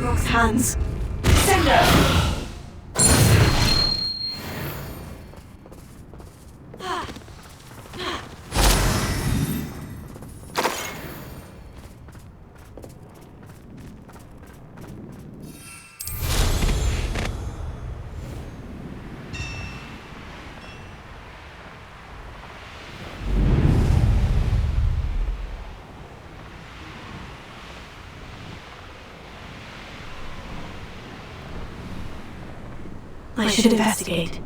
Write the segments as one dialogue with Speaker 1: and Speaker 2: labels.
Speaker 1: Rock's hands. Sender!
Speaker 2: I should investigate.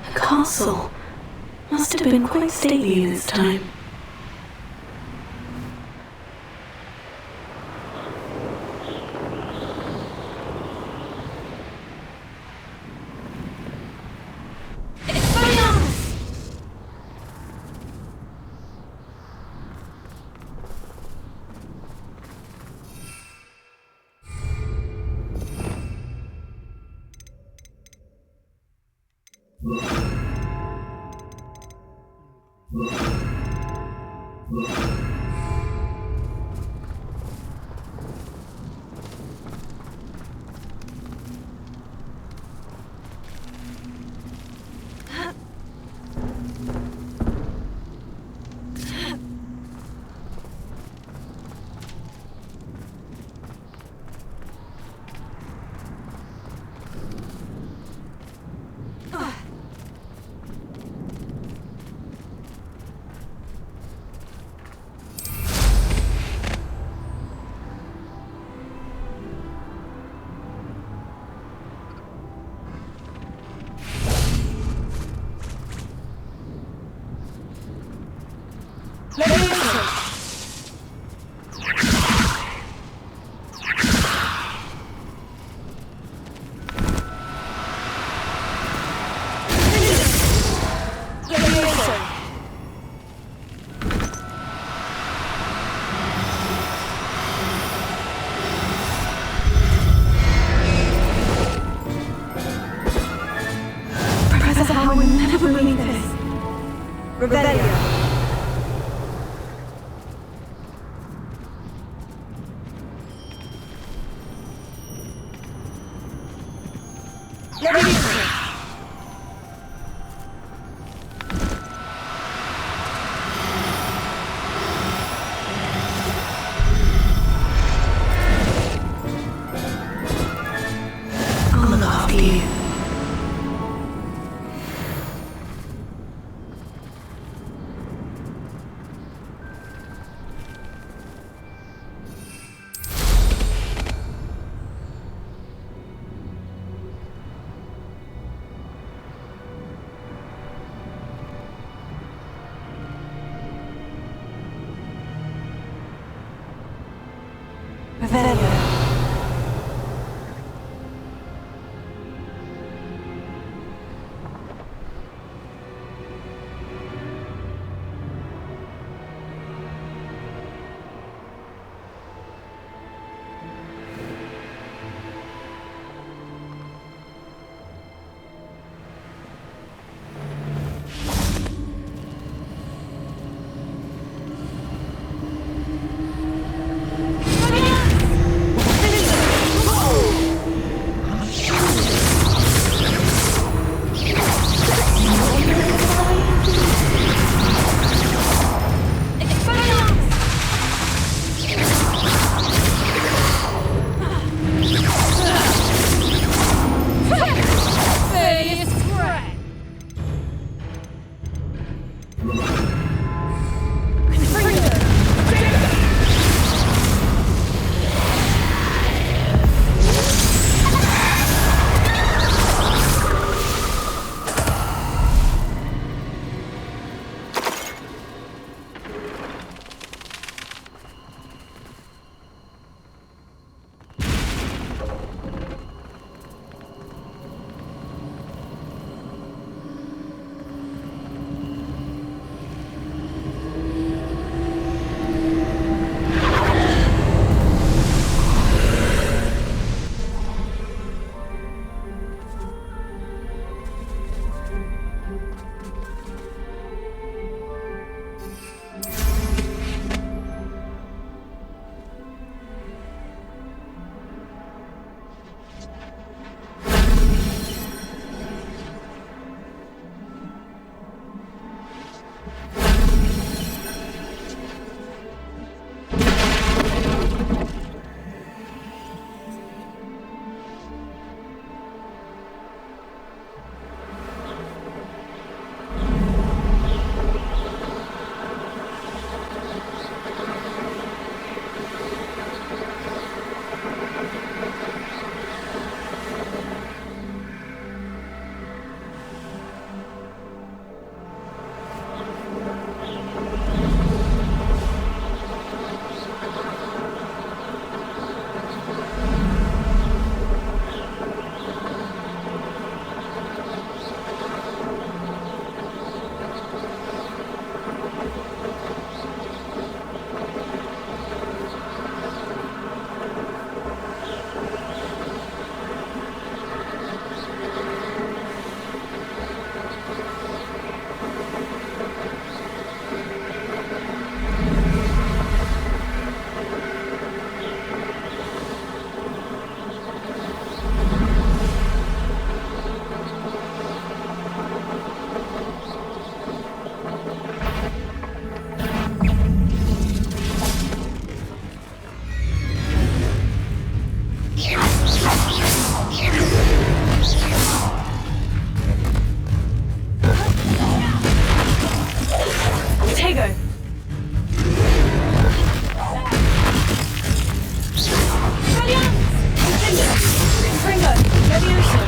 Speaker 2: The castle must have been quite stately in its time. Tego. Ringo, Leviosa.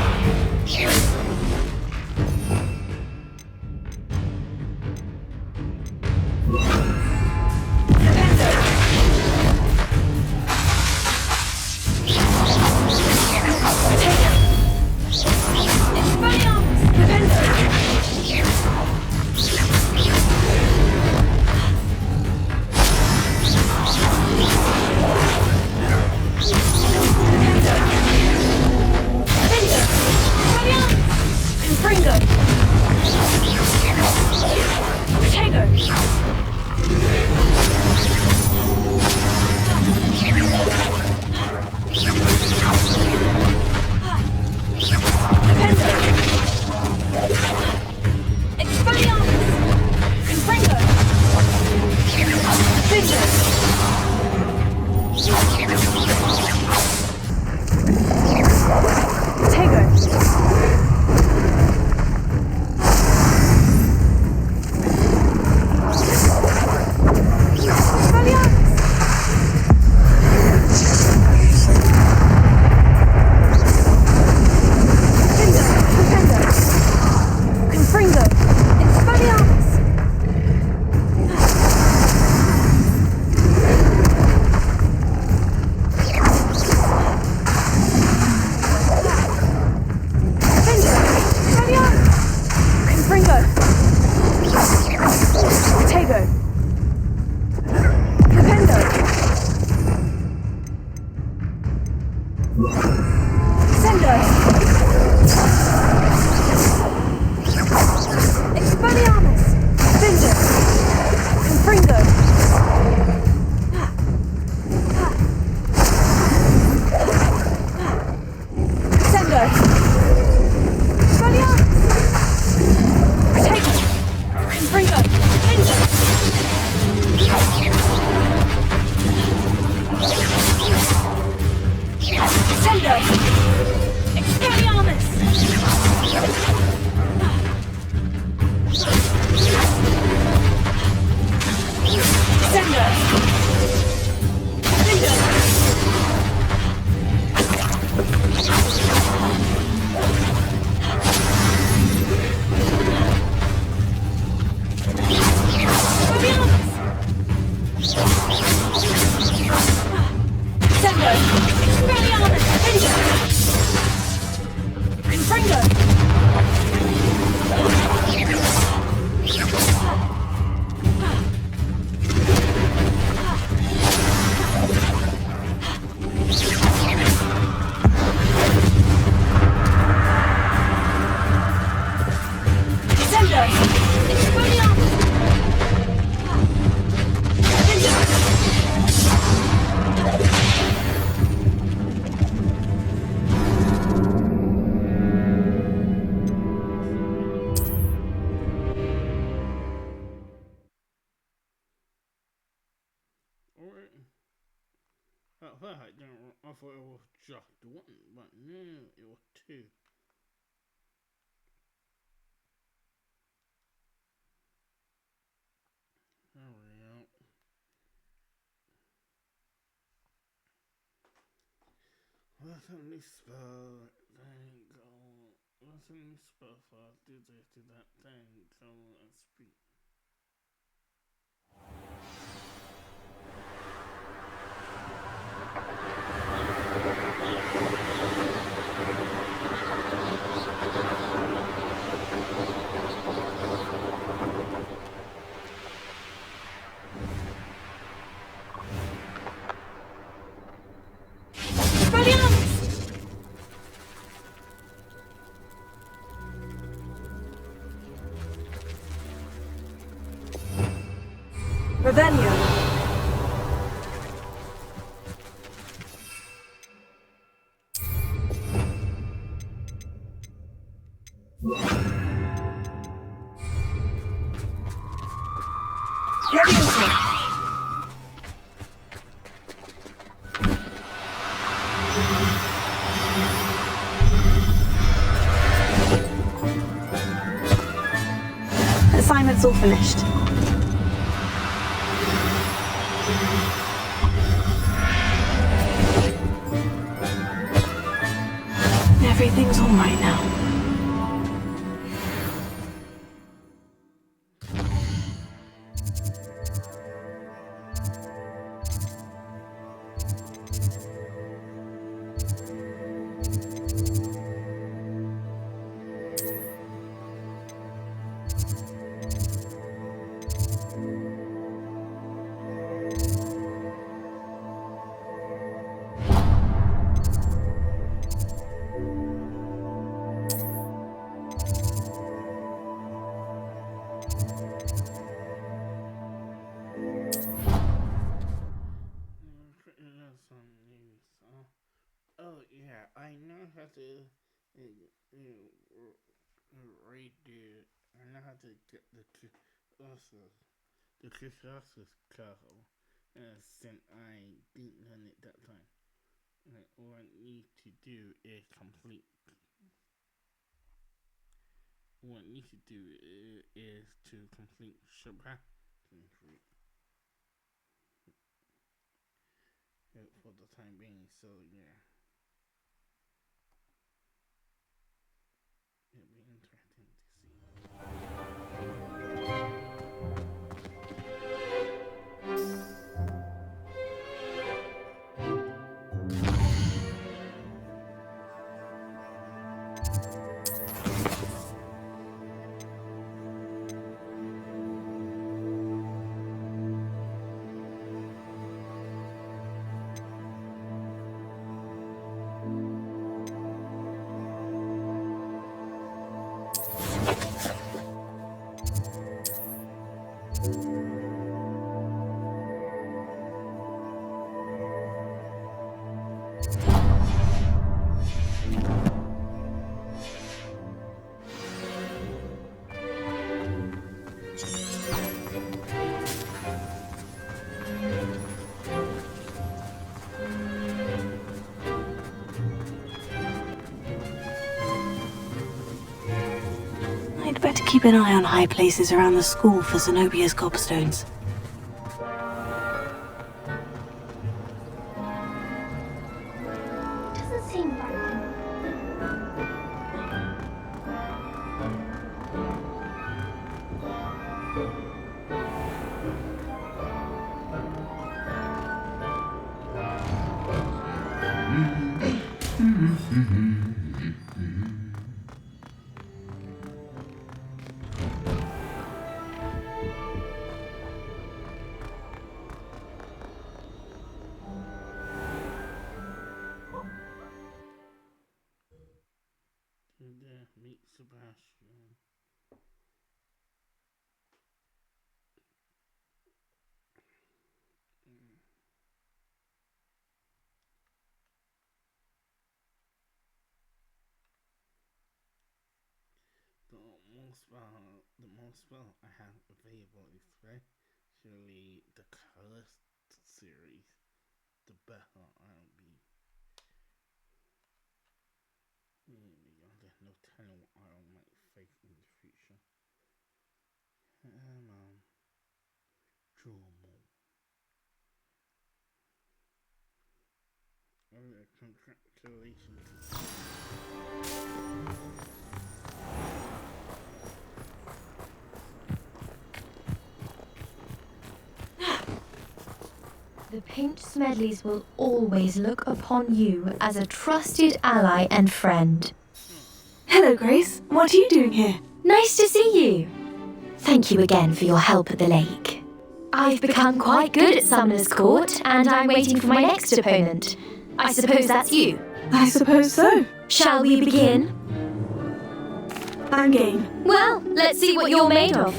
Speaker 3: At first I thought it was just one, but no, it was two. There we go. Let's only spell thing go. Let's only spell for do this to that thing go and speak.
Speaker 2: Revelio. Assignment's all finished. Everything's all right now.
Speaker 3: Some news. Oh yeah, I know how to redo. I know how to get the Kikos's call. Since I didn't learn it that time. All I need to do is complete. What I need to do is to complete Shabbat for the time being. So yeah, it'll be interesting to
Speaker 2: I'd better keep an eye on high places around the school for Zenobia's gobstones.
Speaker 4: Doesn't seem right.
Speaker 3: meet Sebastian. The most spell I have available is especially the Cursed series. The better I'll be. There's no telling what I might face in the future. Congratulations.
Speaker 4: The Pinch Smedleys will always look upon you as a trusted ally and friend.
Speaker 2: Hello, Grace. What are you doing here?
Speaker 4: Nice to see you. Thank you again for your help at the lake. I've become quite good at Summoner's Court, and I'm waiting for my next opponent. I suppose that's you.
Speaker 2: I suppose so.
Speaker 4: Shall we begin?
Speaker 2: I'm game.
Speaker 4: Well, let's see what you're made of.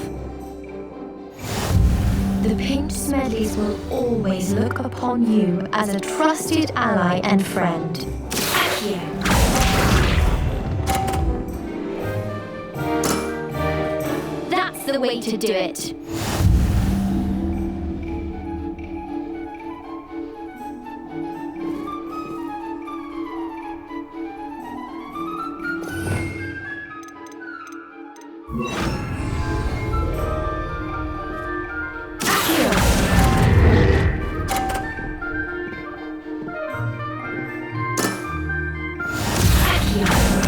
Speaker 4: The Pinch Smedleys will always look upon you as a trusted ally and friend. Accio. That's the way to do it. Accio.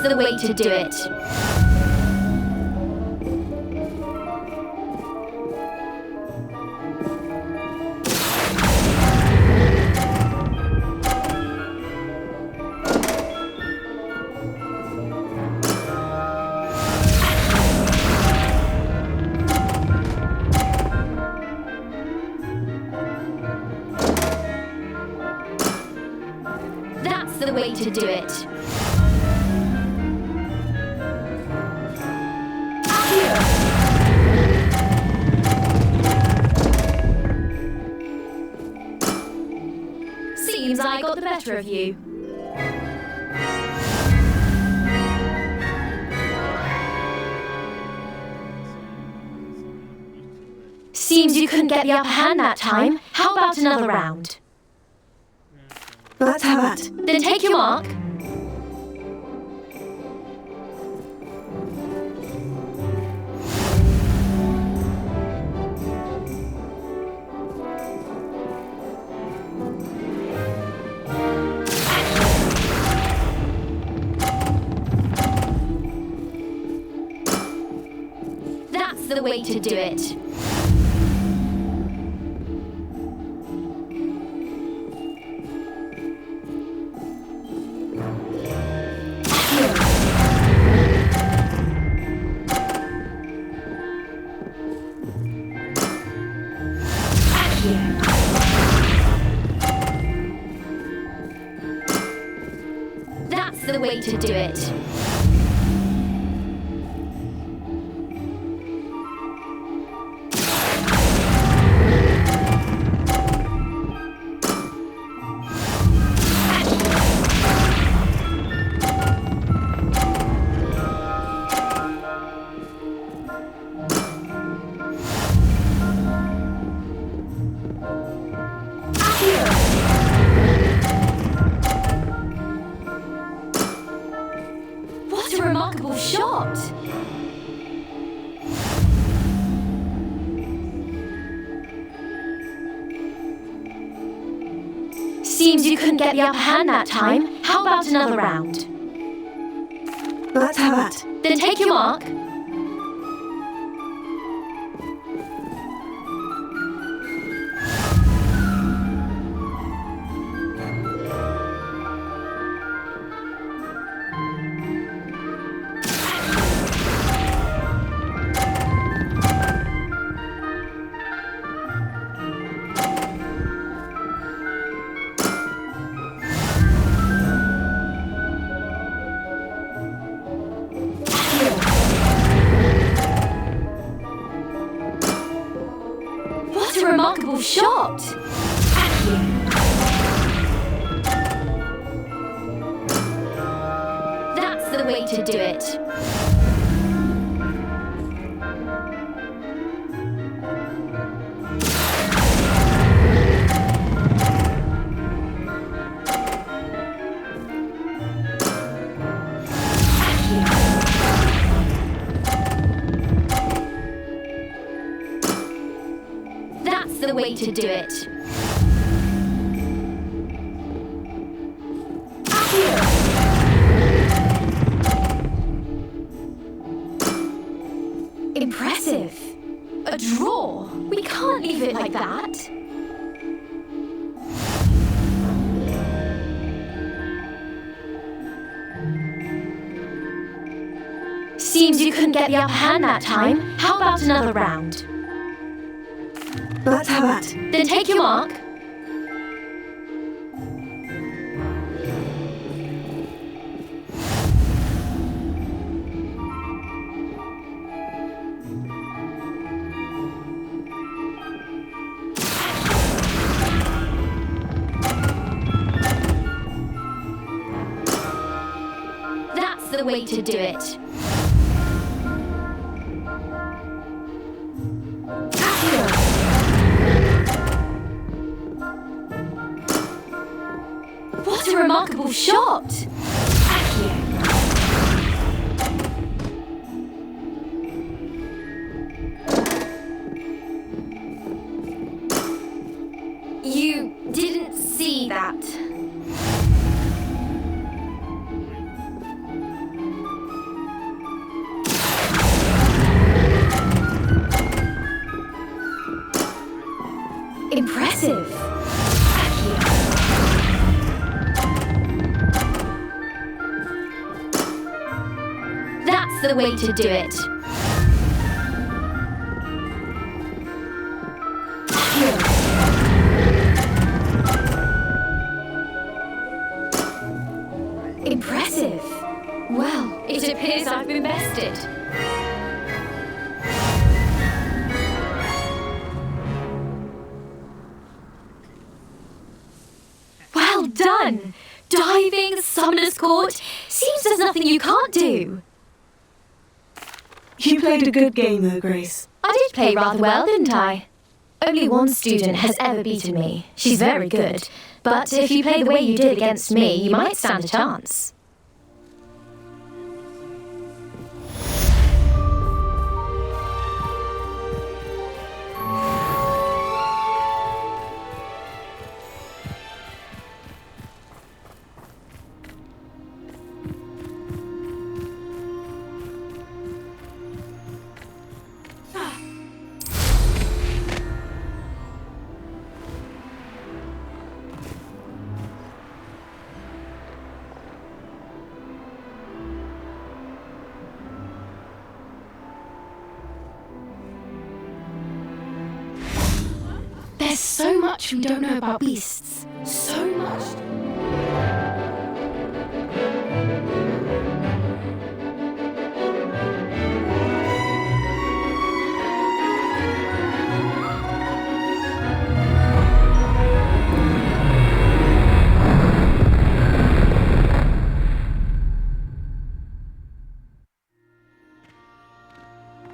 Speaker 4: the way to do it. That's the way to do it. Seems I got the better of you. Seems you couldn't get the upper hand that time. How about another round?
Speaker 1: Let's have that.
Speaker 4: Then take your mark. That's the way to do it. That's the way to do it. What a remarkable shot! Seems you couldn't get the upper hand that time. How about another round?
Speaker 1: Let's have that.
Speaker 4: Then take your mark. What a remarkable shot! That's the way to do it. That's the way to do it. Impressive. A draw. We can't leave it like that. Seems you couldn't get the upper hand that time. How about another round?
Speaker 1: Let's have that.
Speaker 4: Then take your mark. That's the way to do it. What a remarkable shot! You didn't see that. the way to do it. Impressive. Well, it appears I've been bested. Well done! Diving, Summoner's Court. Seems there's nothing you can't do.
Speaker 1: You played a good game though, Grace.
Speaker 4: I did play rather well, didn't I? Only one student has ever beaten me. She's very good. But if you play the way you did against me, you might stand a chance. There's so much we don't know about beasts. So much.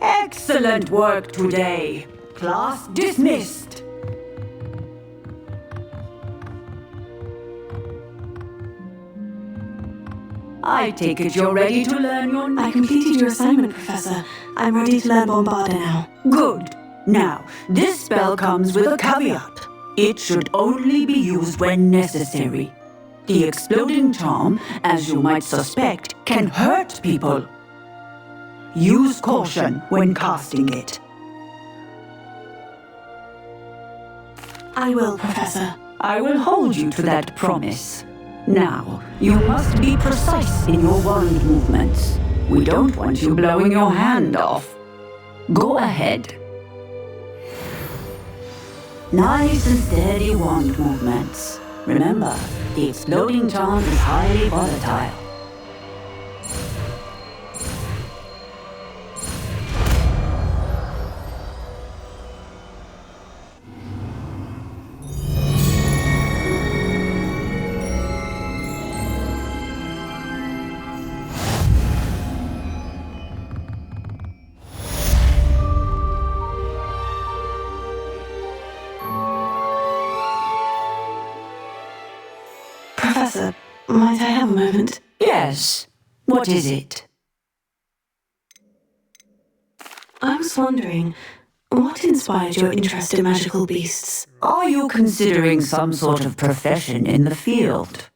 Speaker 5: Excellent work today. Class dismissed. I take it you're ready to learn your...
Speaker 1: I completed your assignment, Professor. I'm ready to learn Bombarda now.
Speaker 5: Good. Now, this spell comes with a caveat. It should only be used when necessary. The exploding charm, as you might suspect, can hurt people. Use caution when casting it.
Speaker 1: I will, Professor.
Speaker 5: I will hold you to that promise. Now, you must be precise in your wand movements. We don't want you blowing your hand off. Go ahead. Nice and steady wand movements. Remember, the exploding charm is highly volatile.
Speaker 1: Professor, might I have a moment?
Speaker 5: Yes. What is it?
Speaker 1: I was wondering, what inspired your interest in magical beasts?
Speaker 5: Are you considering some sort of profession in the field?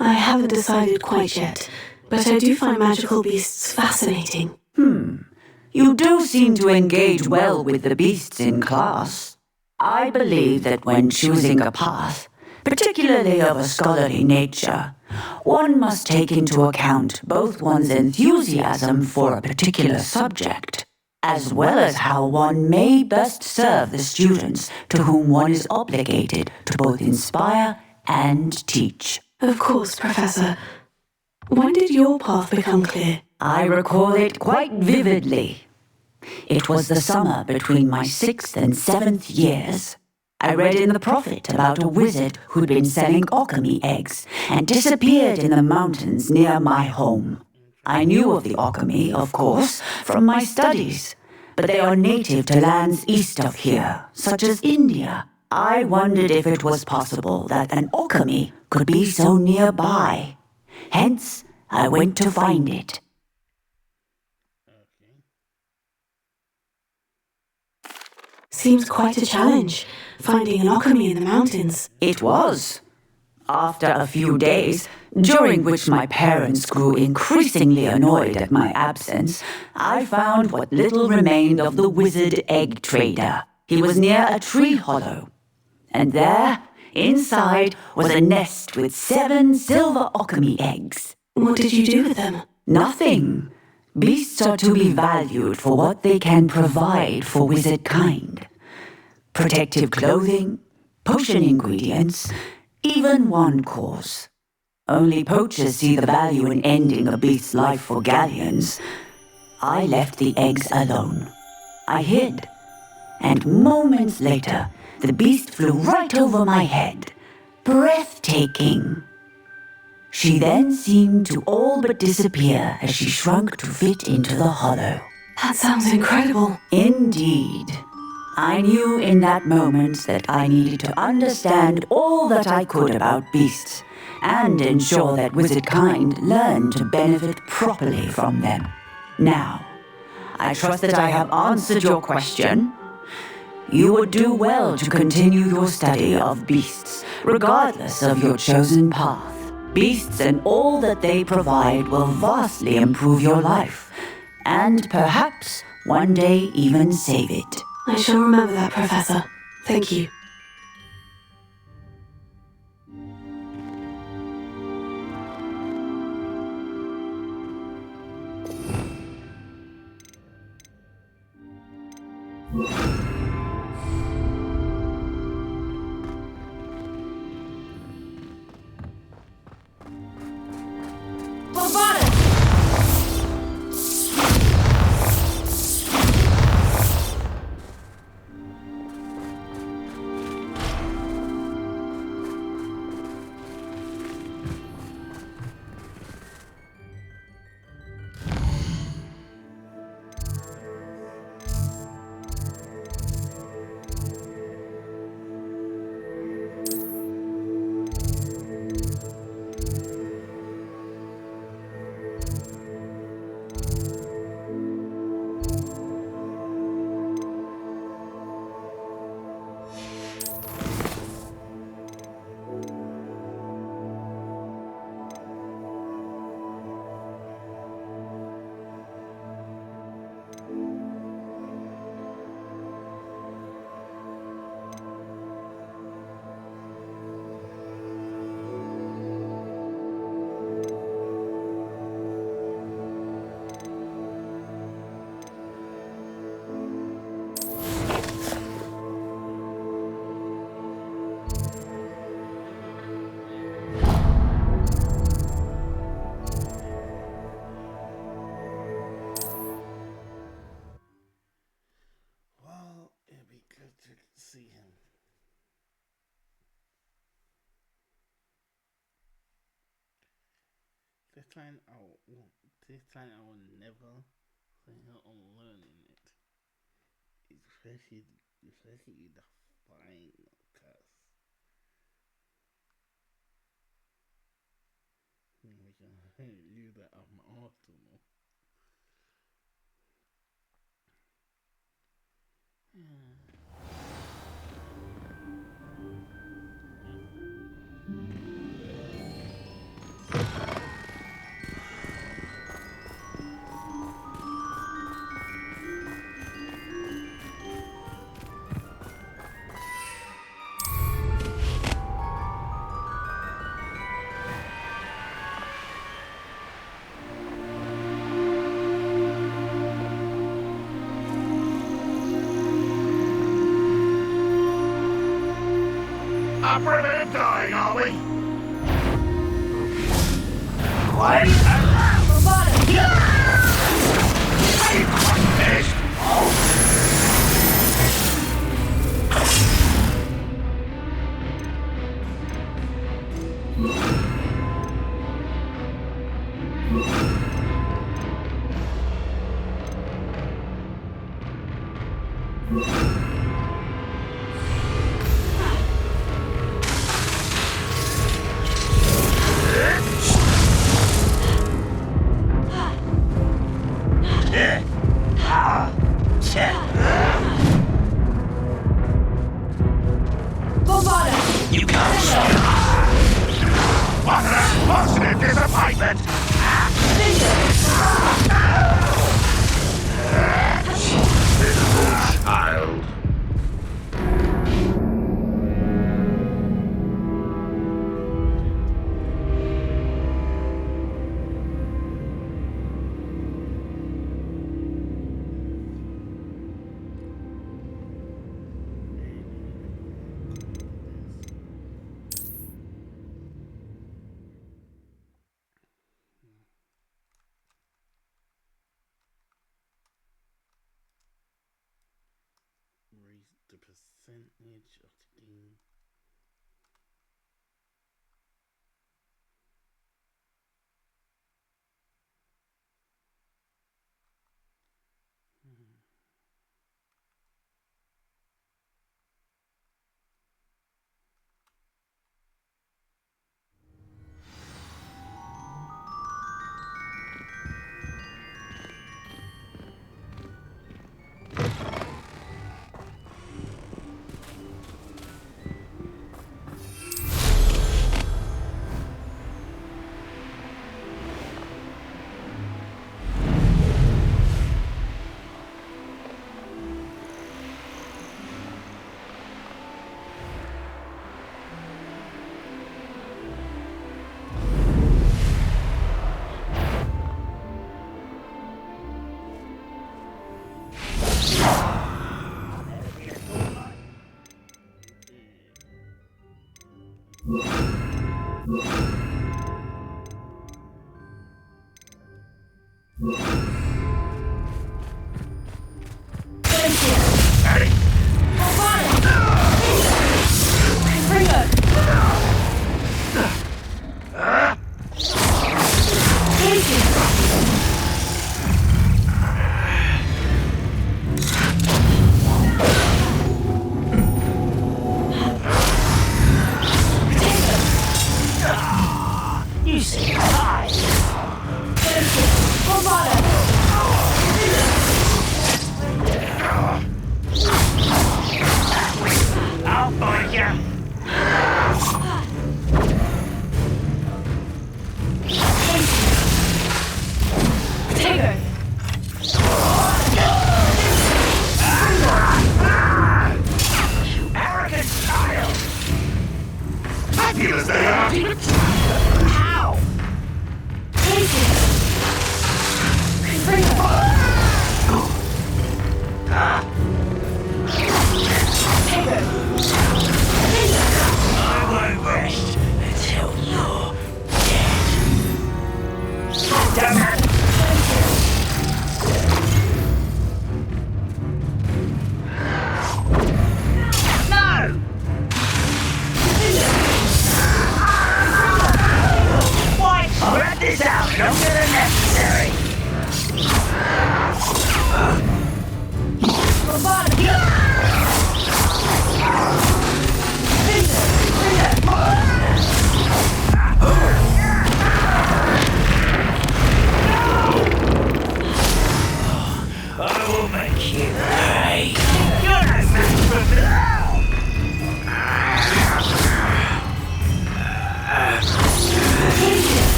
Speaker 1: I haven't decided quite yet, but I do find magical beasts fascinating.
Speaker 5: You do seem to engage well with the beasts in class. I believe that when choosing a path, particularly of a scholarly nature, one must take into account both one's enthusiasm for a particular subject, as well as how one may best serve the students to whom one is obligated to both inspire and teach.
Speaker 1: Of course, Professor. When did your path become clear?
Speaker 5: I recall it quite vividly. It was the summer between my 6th and 7th years. I read in the Prophet about a wizard who'd been selling alchemy eggs and disappeared in the mountains near my home. I knew of the alchemy, of course, from my studies, but they are native to lands east of here, such as India. I wondered if it was possible that an alchemy could be so nearby. Hence, I went to find it.
Speaker 1: Seems quite a challenge, finding an alchemy in the mountains.
Speaker 5: It was. After a few days, during which my parents grew increasingly annoyed at my absence, I found what little remained of the wizard egg trader. He was near a tree hollow. And there, inside, was a nest with 7 silver alchemy eggs.
Speaker 1: What did you do with them?
Speaker 5: Nothing. Beasts are to be valued for what they can provide for wizard kind. Protective clothing, potion ingredients, even wand cores. Only poachers see the value in ending a beast's life for galleons. I left the eggs alone. I hid. And moments later, the beast flew right over my head. Breathtaking. She then seemed to all but disappear as she shrunk to fit into the hollow.
Speaker 1: That sounds incredible.
Speaker 5: Indeed. I knew in that moment that I needed to understand all that I could about beasts and ensure that wizard kind learned to benefit properly from them. Now, I trust that I have answered your question. You would do well to continue your study of beasts, regardless of your chosen path. Beasts and all that they provide will vastly improve your life, and perhaps one day even save it.
Speaker 1: I shall remember that, Professor. Thank you.
Speaker 3: Well, it'd be good to see him. This time I will never fail on learning it. Especially the final cast. We can use that on my arsenal. Not for a bit of dying, are we? Quiet and robotic! You can't stop. What an unfortunate disappointment! Little child. the percentage of the game.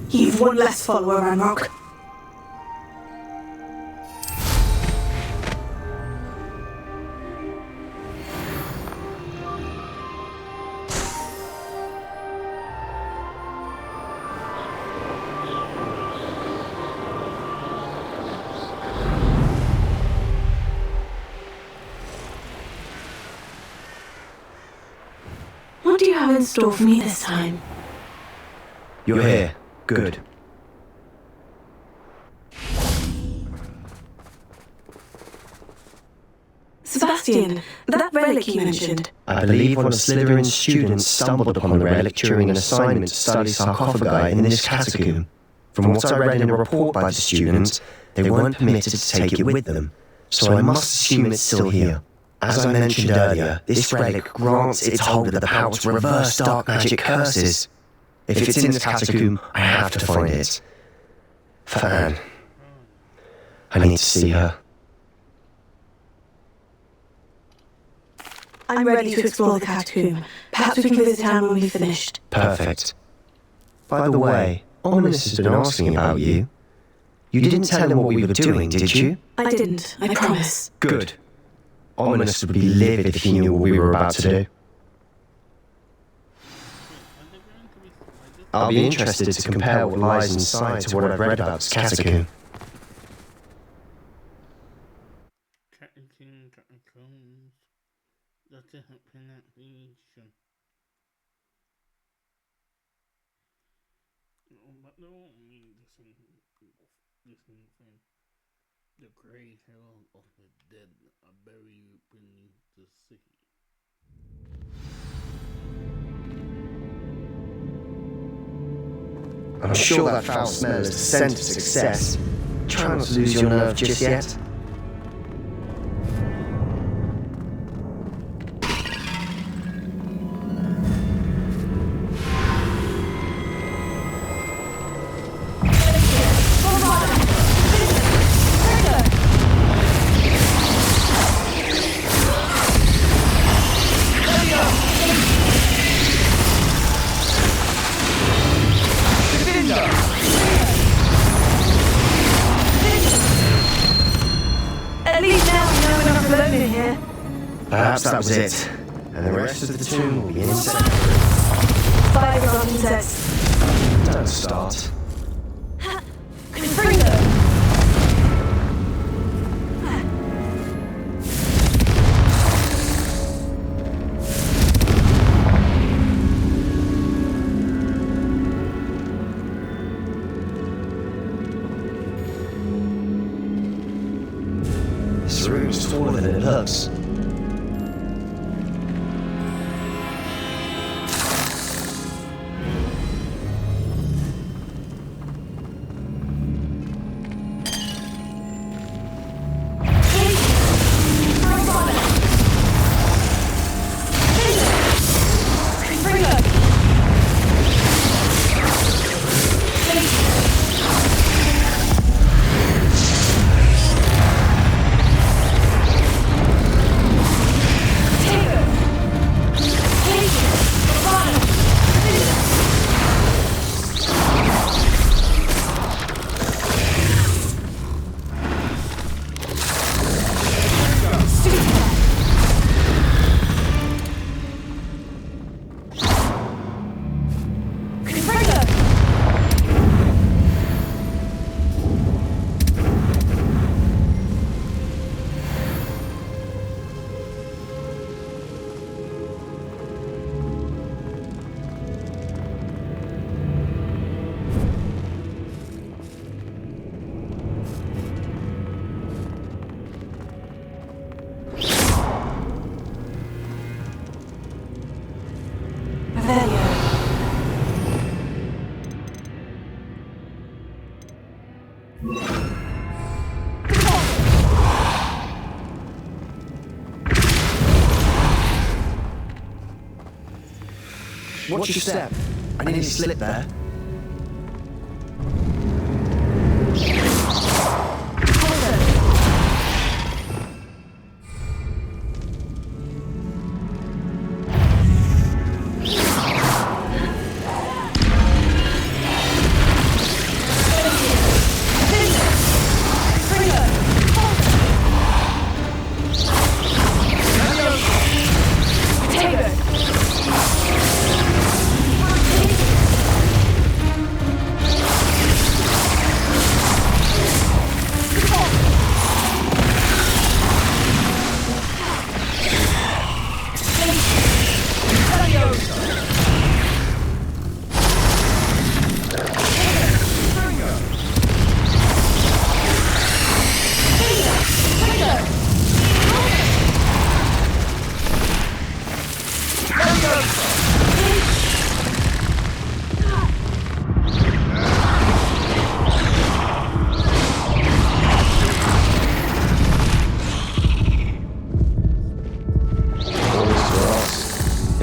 Speaker 1: You've one less follower, Ranrock. What do you have in store for me this time?
Speaker 6: You're here. Good.
Speaker 1: Sebastian, that relic you mentioned.
Speaker 6: I believe one of Slytherin's students stumbled upon the relic during an assignment to study sarcophagi in this catacomb. From what I read in a report by the students, they weren't permitted to take it with them, so I must assume it's still here. As I mentioned earlier, this relic grants its holder the power to reverse dark magic curses. If it's in this catacomb, I have to find it. For Anne. I need to see her.
Speaker 1: I'm ready to explore the catacomb. Perhaps we can visit Anne when we've finished.
Speaker 6: Perfect. By the way, Ominous has been asking about you. You didn't tell him what we were doing, did you?
Speaker 1: I didn't, I promise.
Speaker 6: Good. Ominous would be livid if he knew what we were about to do. I'll be interested to compare what lies inside to what I've read about this catacomb.
Speaker 3: Catacombs. That's a pronunciation. But they won't mean this thing. The grey hair of the dead are buried beneath the sea.
Speaker 6: I'm sure that foul smell is the scent of success. Try not to lose your nerve just yet.
Speaker 1: At least now we know we're not alone in here.
Speaker 6: Perhaps that was it, and the rest of the tomb will be insect.
Speaker 1: Spiders on insects.
Speaker 6: Don't start.
Speaker 1: Confringo!
Speaker 6: This room is taller than it looks. Watch your step. I nearly slipped there.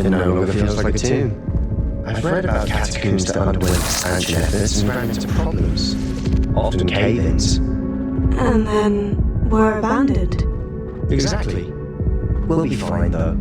Speaker 6: It no longer feels like a tomb. I've read about catacombs that underwent expansion efforts and ran into problems, often cave-ins.
Speaker 1: And then were abandoned.
Speaker 6: Exactly. We'll be fine though.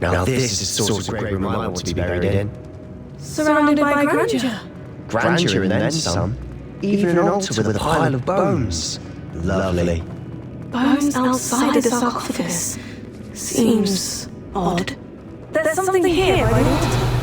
Speaker 6: Now this is the sort of great room I want to be buried in.
Speaker 2: Surrounded by grandeur.
Speaker 6: Grandeur and then some. Even an altar with a pile of bones. Lovely.
Speaker 2: Bones outside the sarcophagus. Seems odd. There's something here, right?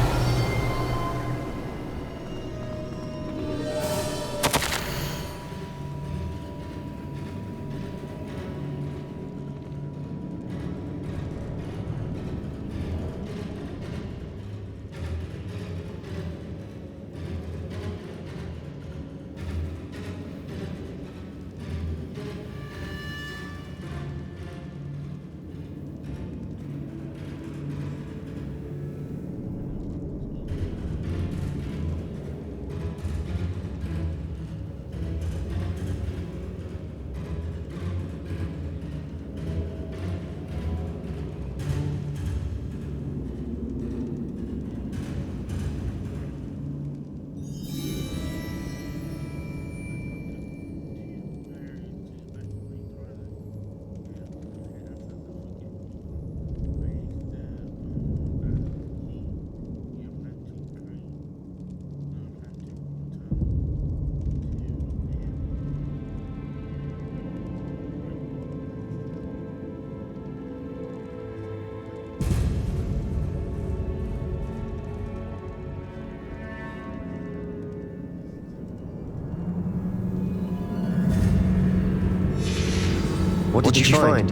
Speaker 6: What did you find?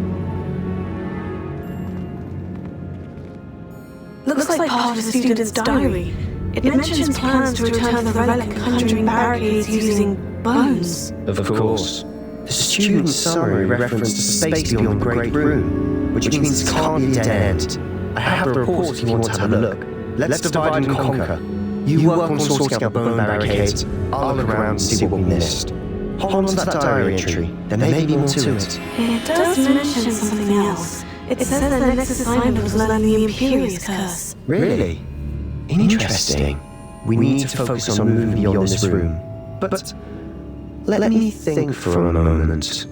Speaker 2: Looks like part of a student's diary. It mentions plans to return the relic and conjuring barricades using bones.
Speaker 6: Of course. The student's summary referenced a space beyond the Great Room, which means it can't be a dead end. I have the report if you want to have a look. Let's divide and conquer. You work on sorting out the bone barricades. I'll look around and see what we missed. Hold on to that diary entry. There may be more to it.
Speaker 2: It does mention something else. It says the next assignment was learn the Imperious Curse.
Speaker 6: Really? Interesting. We need to focus on moving beyond this room. But let me think for a moment.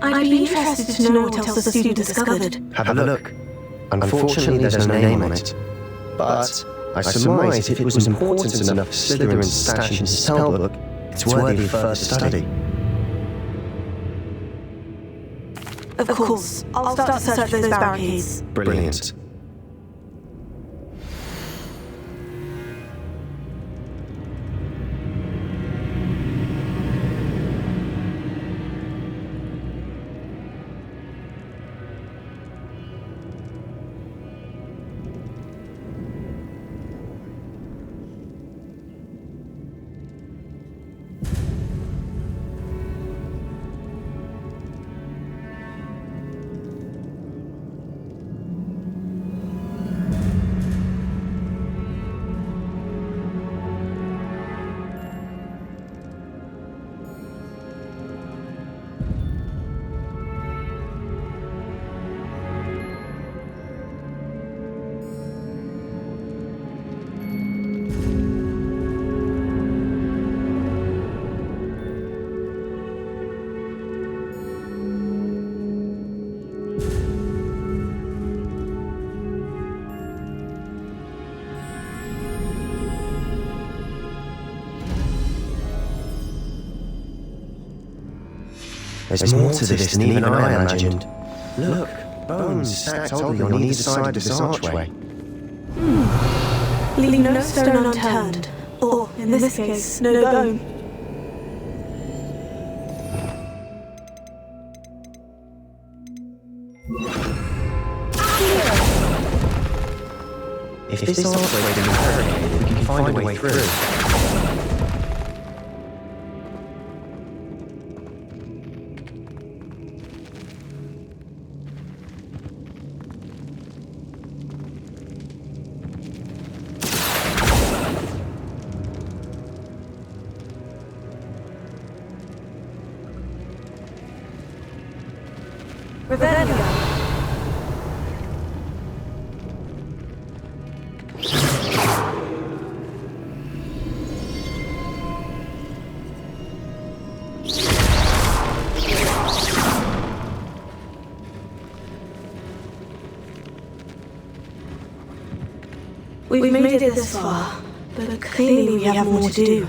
Speaker 2: I'd be interested to know what else the student discovered.
Speaker 6: Have a look. Unfortunately, there's no name on it. But I surmise if it was important enough for Slytherin to stash in his spellbook, it's worthy of further study.
Speaker 2: Of course, I'll start to search those barricades.
Speaker 6: Brilliant. There's more to this than even I imagined. Look, bones stacked oddly on either side of this archway.
Speaker 2: Leaving no stone unturned, or, in this case, no bone.
Speaker 6: If this archway can be barricaded, we can find a way through.
Speaker 2: We've made it this far, but clearly we have more to do.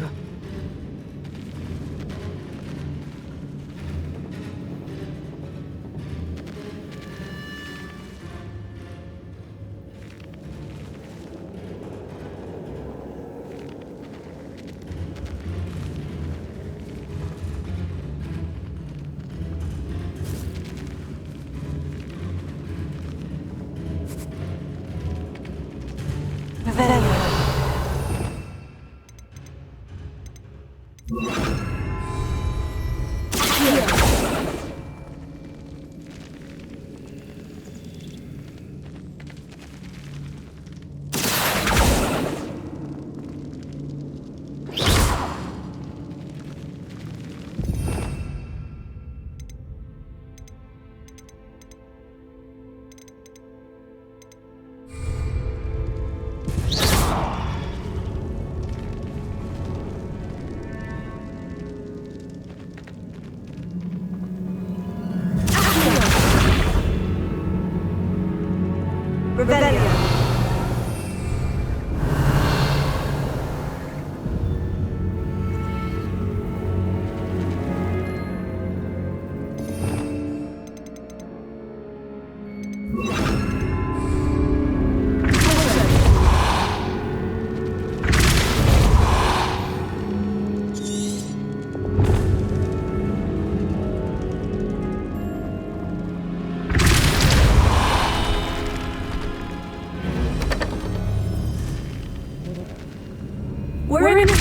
Speaker 2: We're in a I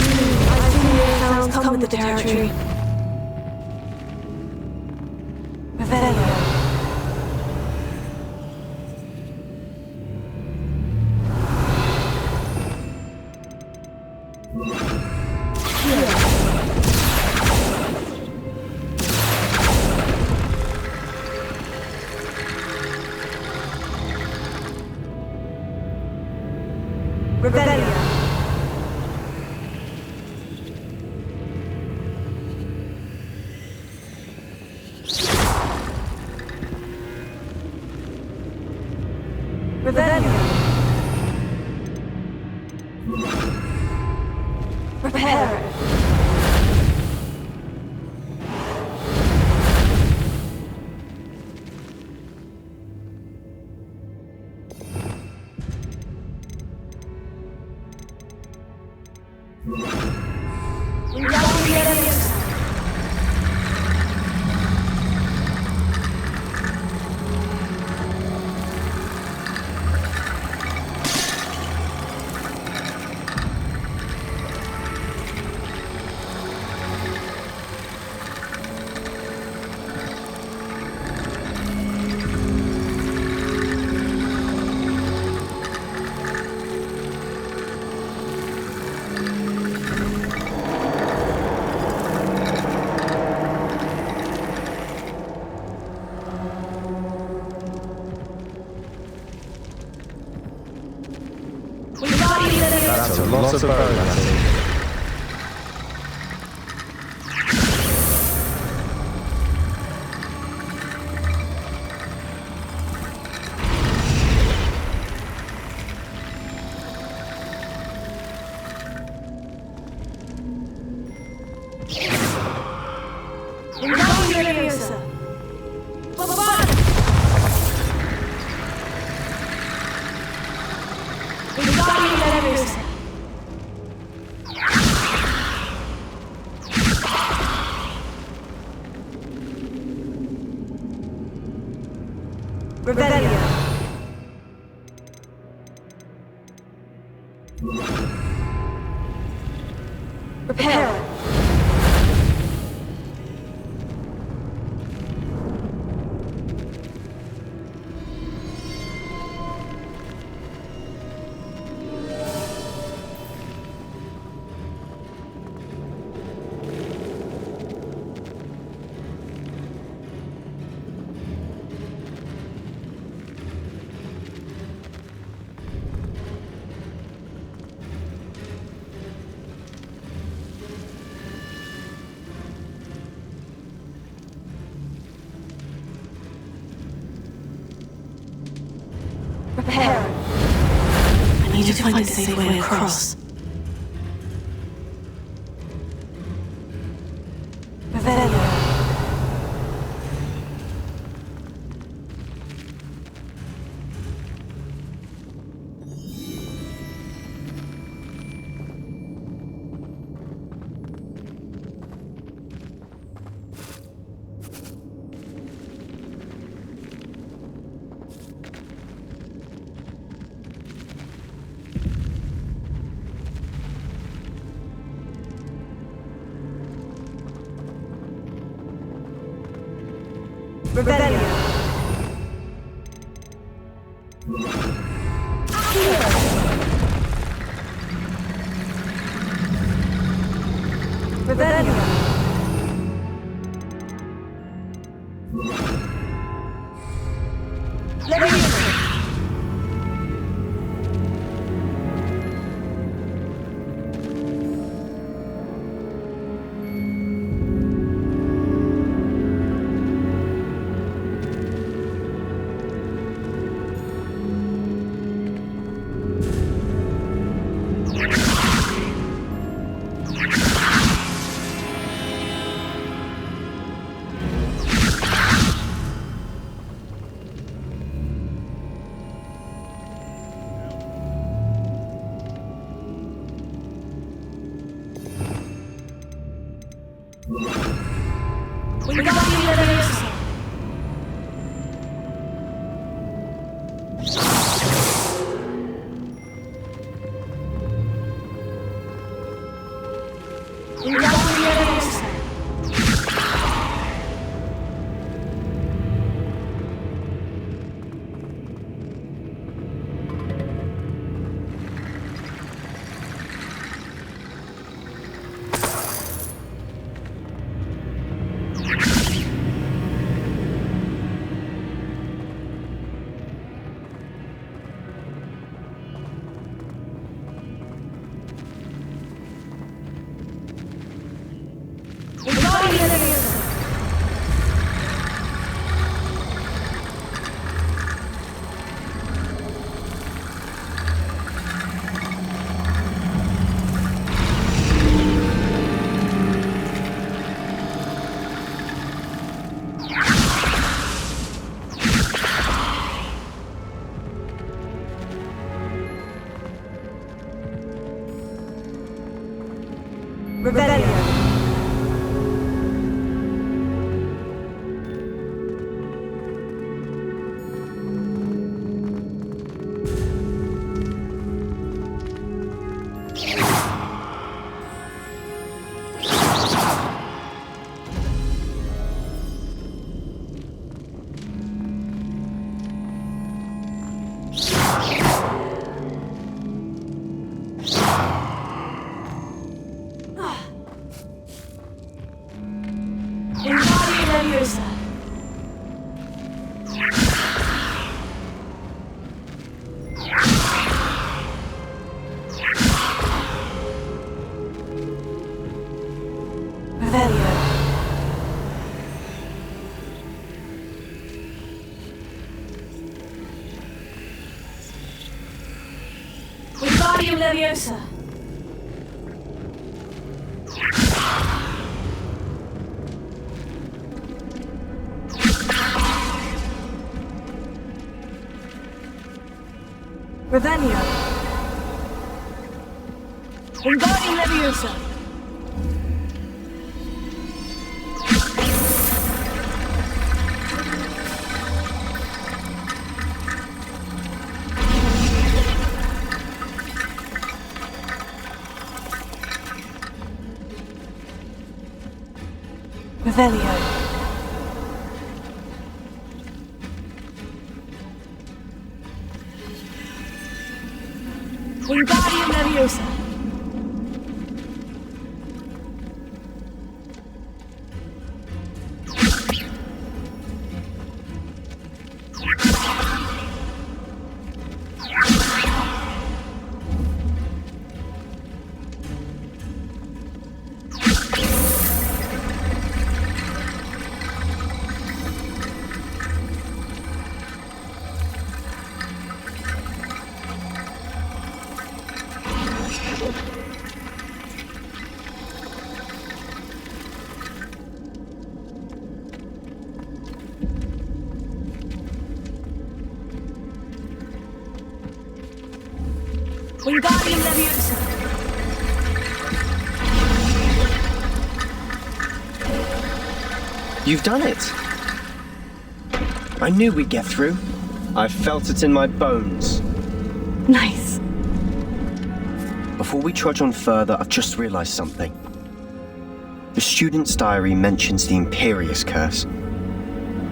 Speaker 2: assume your sounds come with the territory. Revelio. Revelio. Revelio. Prepare.
Speaker 6: That's a lot of bone, I think.
Speaker 2: Revelio. Prepare. Prepare.
Speaker 1: I need to find a safe way across.
Speaker 2: Revelio. Revelio. Revelio. Revelio. Wingardium Leviosa. Revelio. Wingardium Leviosa. Revelio. Wingardium Leviosa. Wingardium Leviosa.
Speaker 6: You've done it! I knew we'd get through. I felt it in my bones.
Speaker 1: Nice.
Speaker 6: Before we trudge on further, I've just realized something. The student's diary mentions the Imperius Curse.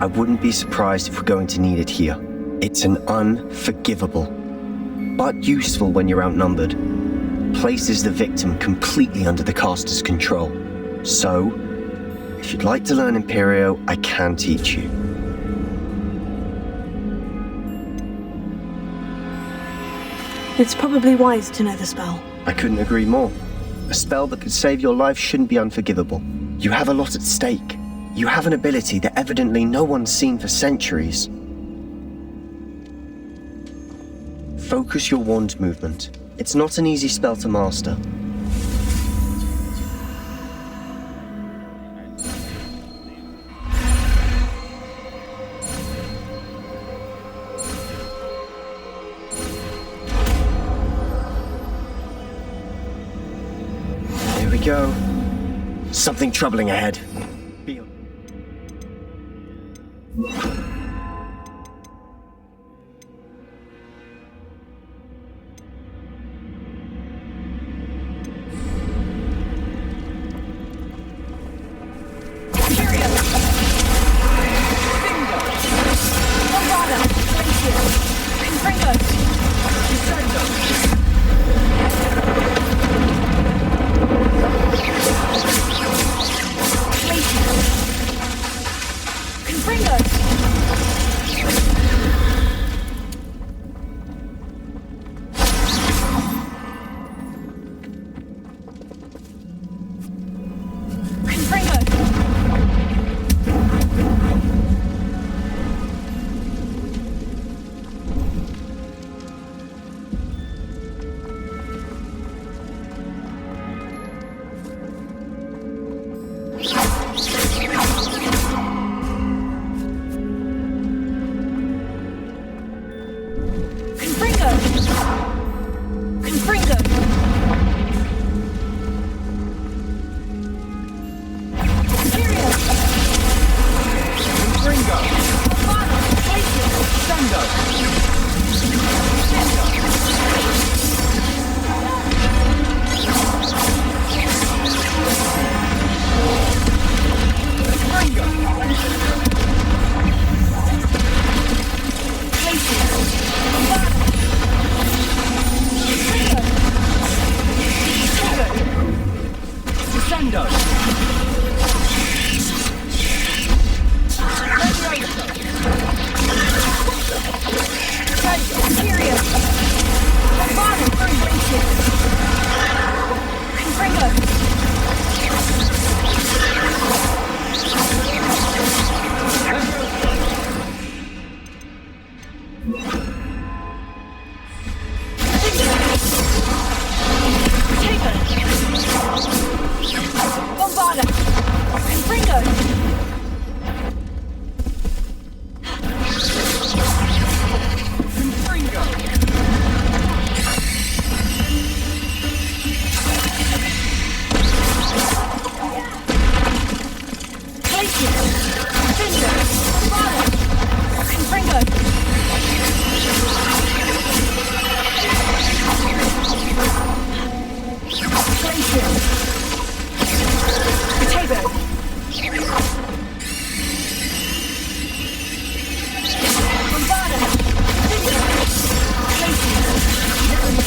Speaker 6: I wouldn't be surprised if we're going to need it here. It's an unforgivable, but useful when you're outnumbered. Places the victim completely under the caster's control. So, if you'd like to learn Imperio, I can teach you.
Speaker 2: It's probably wise to know the spell.
Speaker 6: I couldn't agree more. A spell that could save your life shouldn't be unforgivable. You have a lot at stake. You have an ability that evidently no one's seen for centuries. Focus your wand movement. It's not an easy spell to master. Here we go. Something troubling ahead.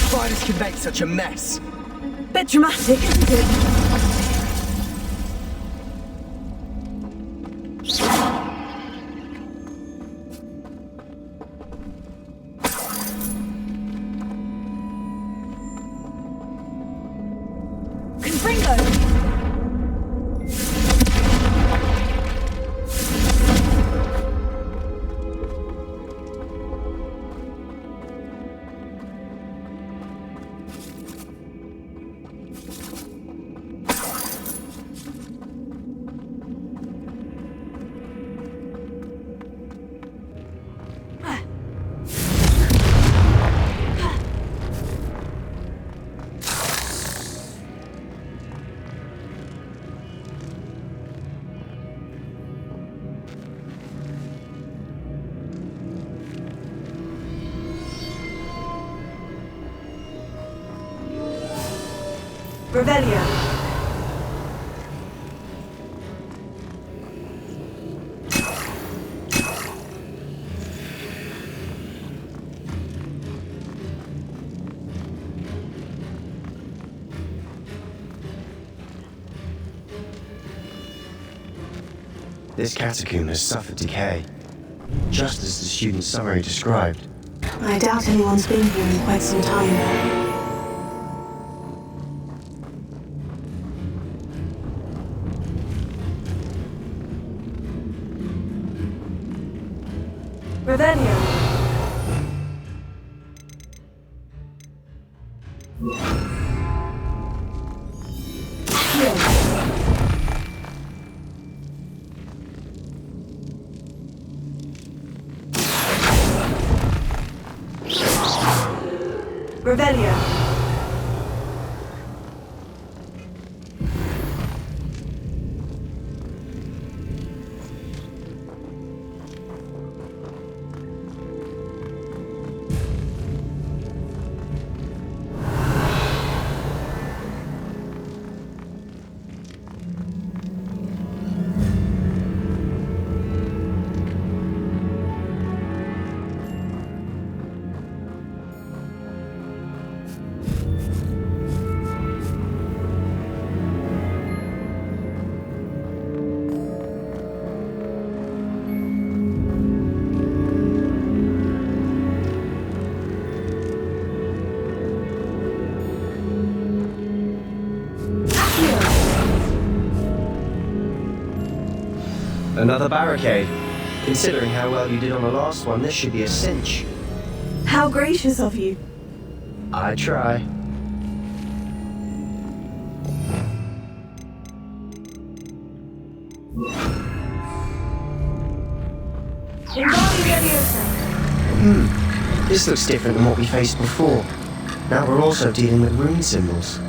Speaker 6: Spiders can make such a mess.
Speaker 2: Bit dramatic, isn't it? Revelio.
Speaker 6: This catacomb has suffered decay, just as the student's summary described.
Speaker 1: I doubt anyone's been here in quite some time.
Speaker 2: Revelio. Revelio.
Speaker 6: Another barricade. Considering how well you did on the last one, this should be a cinch.
Speaker 2: How gracious of you.
Speaker 6: I try. This looks different than what we faced before. Now we're also dealing with rune symbols.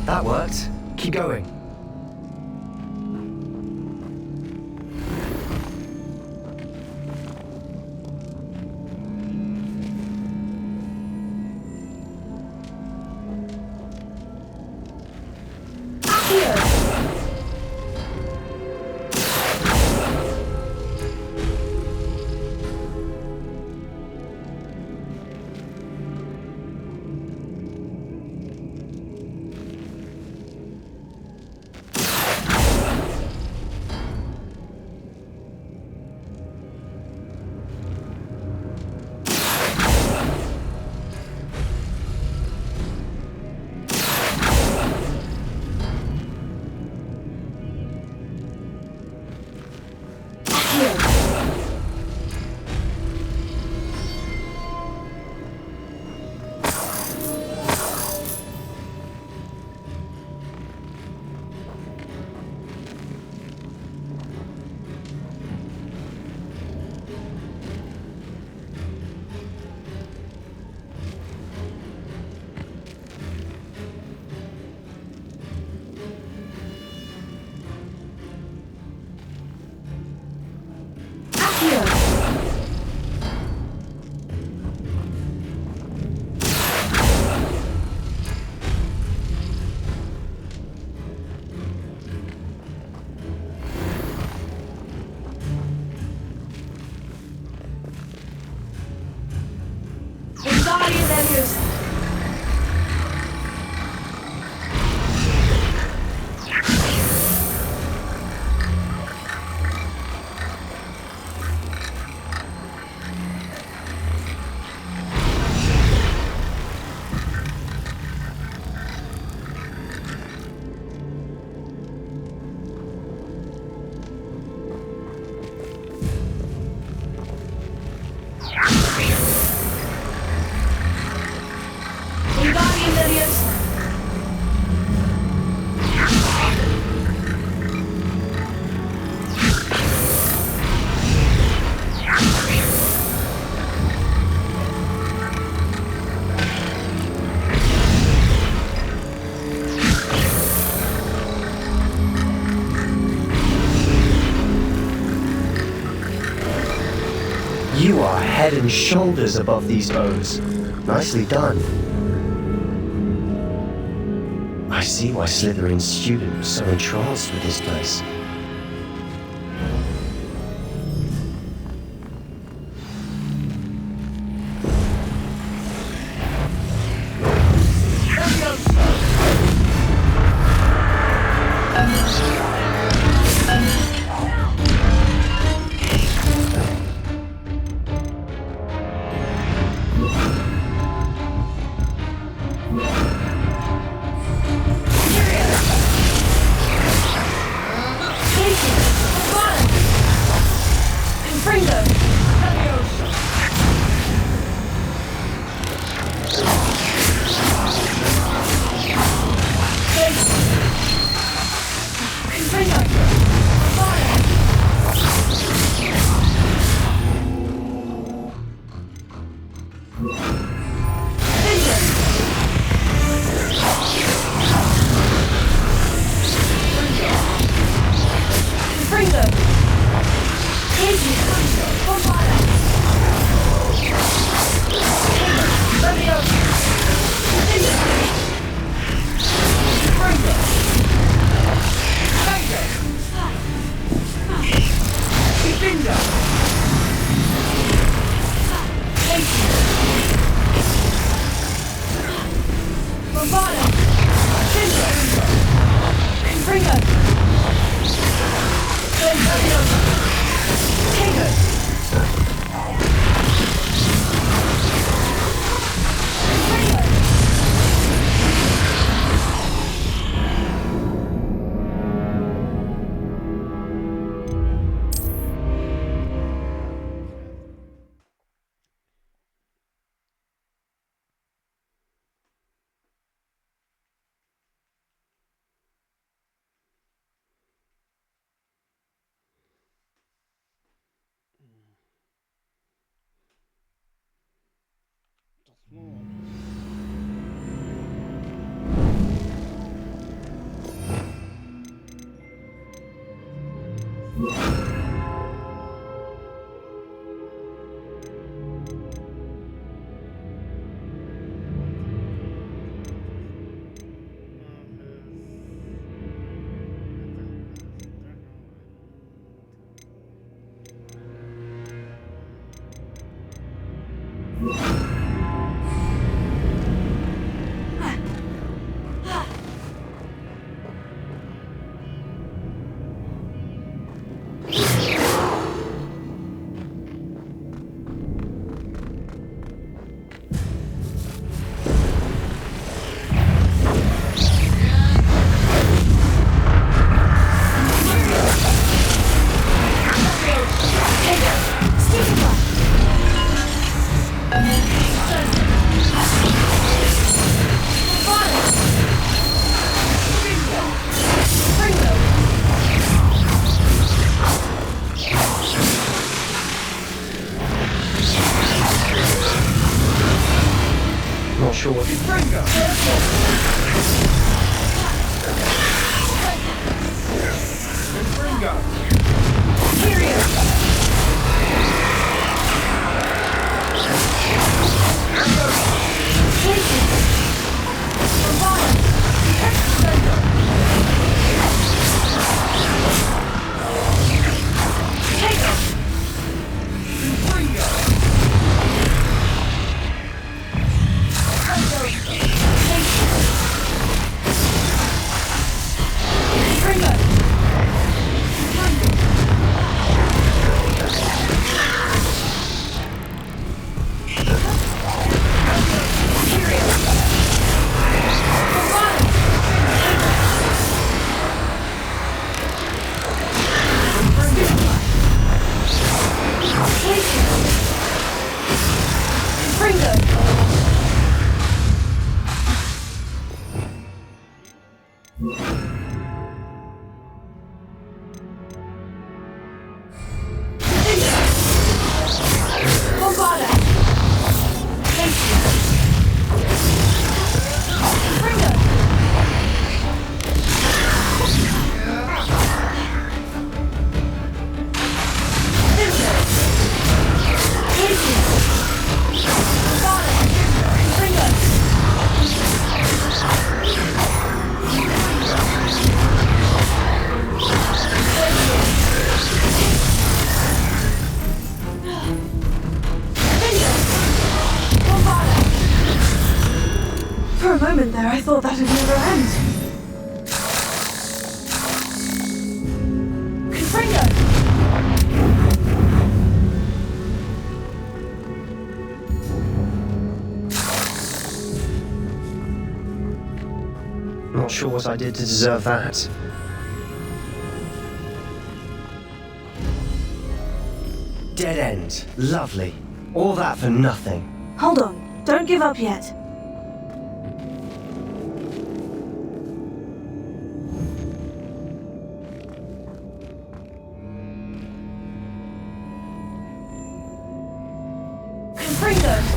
Speaker 6: That worked. Keep going. You are head and shoulders above these bows. Nicely done. I see why Slytherin's student was so entranced with this place.
Speaker 2: there, I thought that'd never end. Confringo!
Speaker 6: Not sure what I did to deserve that. Dead end. Lovely. All that for nothing.
Speaker 2: Hold on, don't give up yet. Confringo!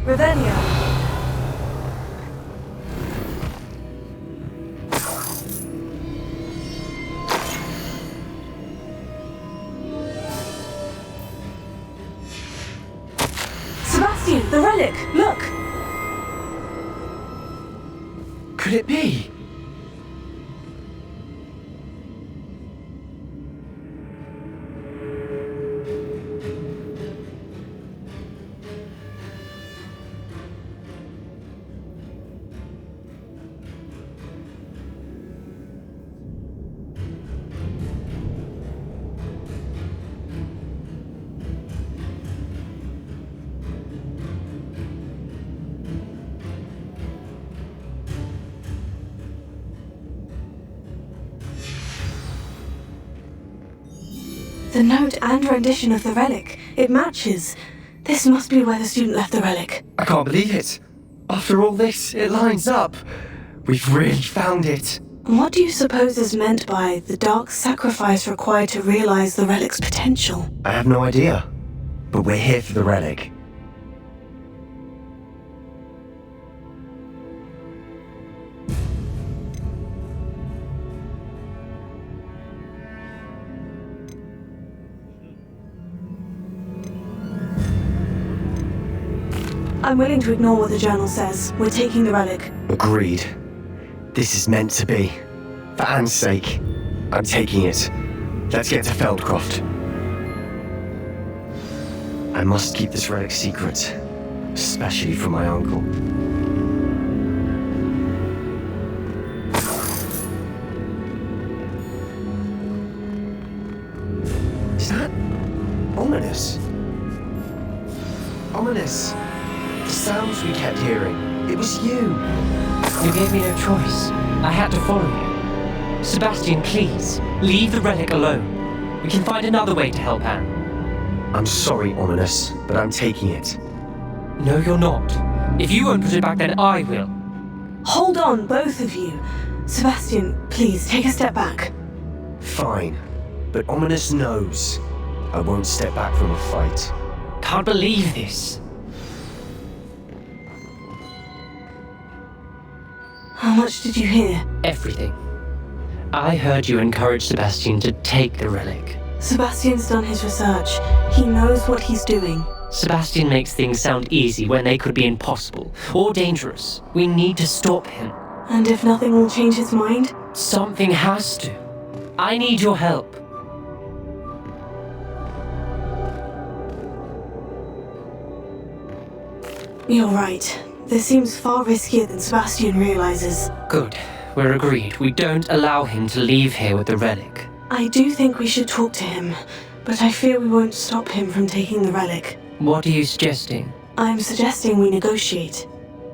Speaker 2: Ravenia! Sebastian, the relic! Look!
Speaker 6: Could it be?
Speaker 2: The note and rendition of the relic. It matches. This must be where the student left the relic.
Speaker 6: I can't believe it. After all this, it lines up. We've really found it.
Speaker 2: What do you suppose is meant by the dark sacrifice required to realize the relic's potential?
Speaker 6: I have no idea. But we're here for the relic.
Speaker 2: I'm willing to ignore what the journal says. We're taking the relic.
Speaker 6: Agreed. This is meant to be. For Anne's sake, I'm taking it. Let's get to Feldcroft. I must keep this relic secret, especially from my uncle. Is that ominous? Ominous. The sounds we kept hearing. It was you.
Speaker 7: You gave me no choice. I had to follow you. Sebastian, please, leave the relic alone. We can find another way to help Anne.
Speaker 6: I'm sorry, Ominous, but I'm taking it.
Speaker 7: No, you're not. If you won't put it back, then I will.
Speaker 2: Hold on, both of you. Sebastian, please, take a step back.
Speaker 6: Fine, but Ominous knows I won't step back from a fight.
Speaker 7: Can't believe this.
Speaker 2: How much did you hear?
Speaker 7: Everything. I heard you encourage Sebastian to take the relic.
Speaker 2: Sebastian's done his research. He knows what he's doing.
Speaker 7: Sebastian makes things sound easy when they could be impossible or dangerous. We need to stop him.
Speaker 2: And if nothing will change his mind?
Speaker 7: Something has to. I need your help.
Speaker 2: You're right. This seems far riskier than Sebastian realizes.
Speaker 7: Good. We're agreed. We don't allow him to leave here with the relic.
Speaker 2: I do think we should talk to him, but I fear we won't stop him from taking the relic.
Speaker 7: What are you suggesting?
Speaker 2: I'm suggesting we negotiate.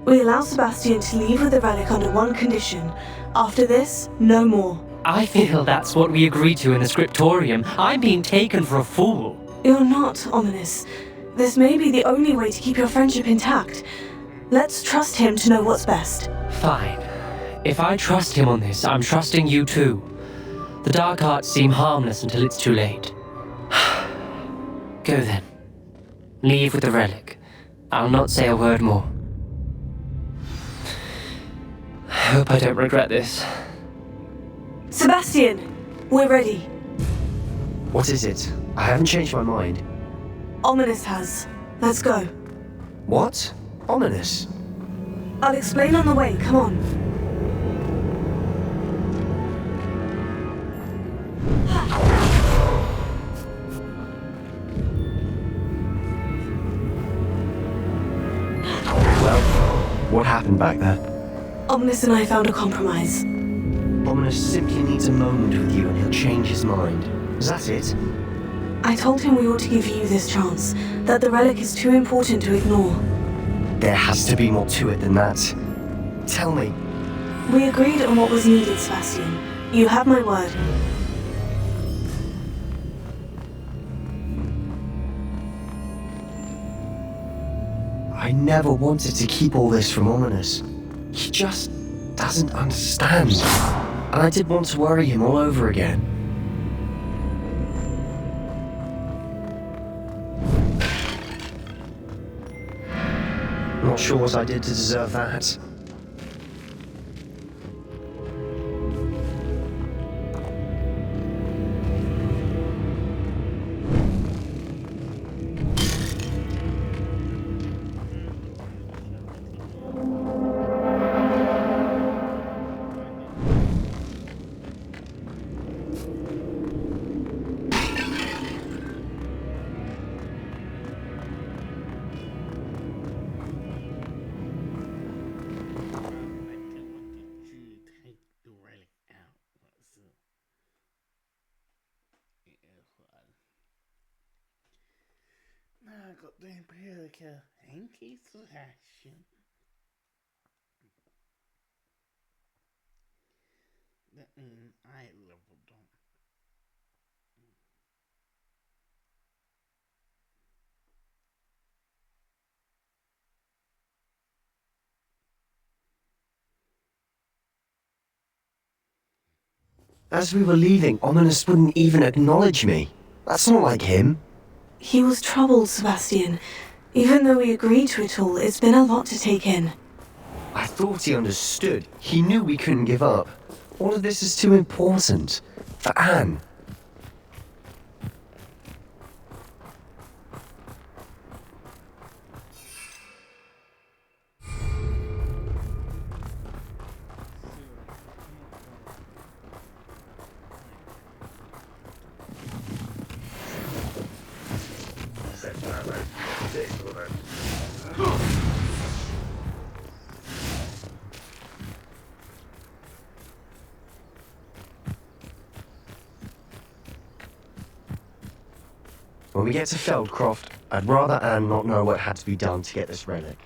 Speaker 2: We allow Sebastian to leave with the relic under one condition. After this, no more.
Speaker 7: I feel that's what we agreed to in the scriptorium. I'm being taken for a fool.
Speaker 2: You're not, Ominous. This may be the only way to keep your friendship intact. Let's trust him to know what's best.
Speaker 7: Fine. If I trust him on this, I'm trusting you too. The dark arts seem harmless until it's too late. Go then. Leave with the relic. I'll not say a word more. hope I don't regret this.
Speaker 2: Sebastian, we're ready.
Speaker 6: What is it? I haven't changed my mind.
Speaker 2: Ominous has. Let's go.
Speaker 6: What? Ominous?
Speaker 2: I'll explain on the way, come on.
Speaker 6: Well, what happened back there?
Speaker 2: Ominous and I found a compromise.
Speaker 6: Ominous simply needs a moment with you and he'll change his mind. Is that it?
Speaker 2: I told him we ought to give you this chance, that the relic is too important to ignore.
Speaker 6: There has to be more to it than that. Tell me.
Speaker 2: We agreed on what was needed, Sebastian. You have my word.
Speaker 6: I never wanted to keep all this from Ominous. He just doesn't understand. And I didn't want to worry him all over again. Not sure what I did to deserve that.
Speaker 3: I got the Empirica hanky selection. That means I leveled up.
Speaker 6: As we were leaving, Ominous wouldn't even acknowledge me. That's not like him.
Speaker 2: He was troubled, Sebastian. Even though we agreed to it all, it's been a lot to take in.
Speaker 6: I thought he understood. He knew we couldn't give up. All of this is too important. For Anne. When we get to Feldcroft, I'd rather Anne not know what had to be done to get this relic.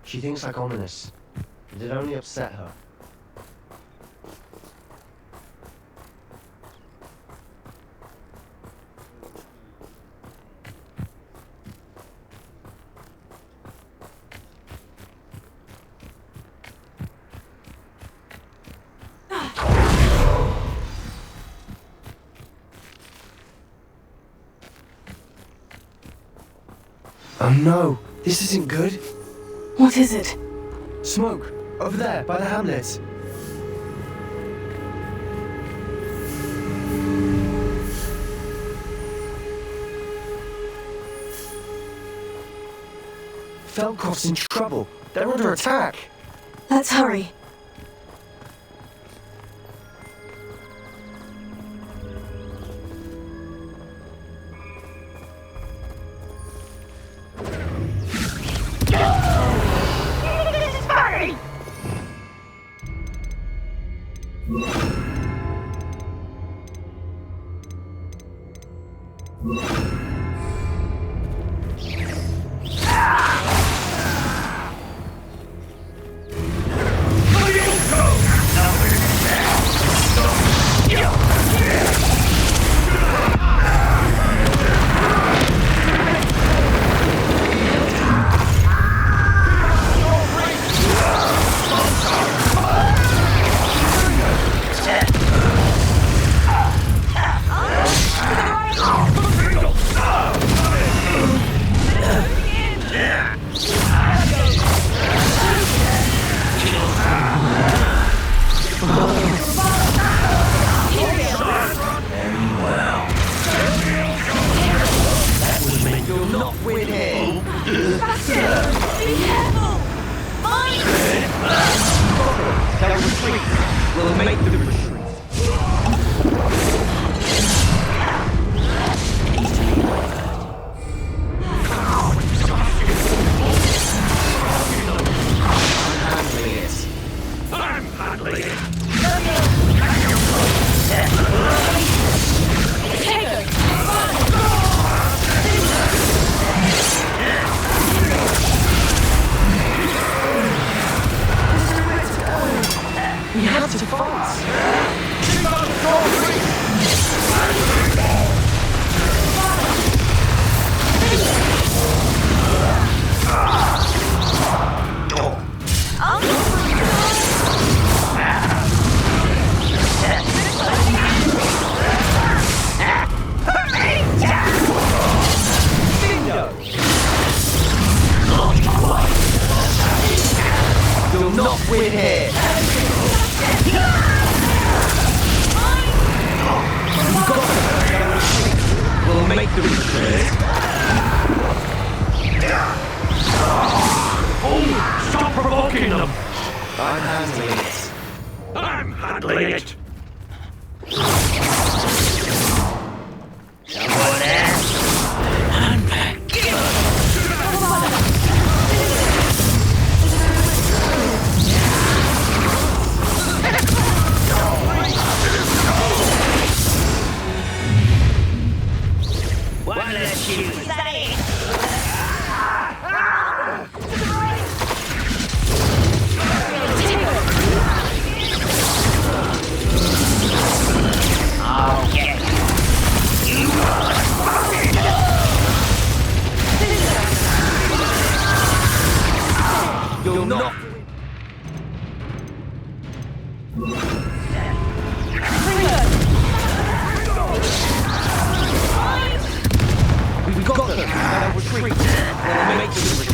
Speaker 6: She thinks like Ominous, and it only upset her. Oh no, this isn't good.
Speaker 2: What is it?
Speaker 6: Smoke, over there, by the hamlet. Feldcroft's in trouble. They're under attack.
Speaker 2: Let's hurry.
Speaker 8: make them clear. Oh, stop provoking them!
Speaker 6: I'm handling it.
Speaker 8: I'm handling it! You'll not. We've got them. Now retreat. We'll make them retreat.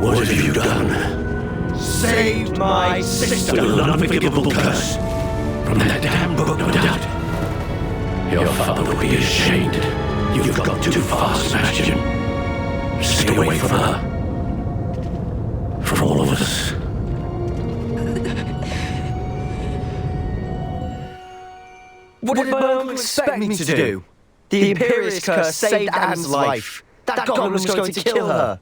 Speaker 8: What have you done?
Speaker 6: Saved my sister.
Speaker 8: With an unforgivable curse. From that damn book, no doubt. Your father would be ashamed. You've gone too far, Sebastian. Stay away from her. From all of us.
Speaker 6: What did my uncle expect me to do? The Imperious curse saved Anne's life. That goblin was going to kill her.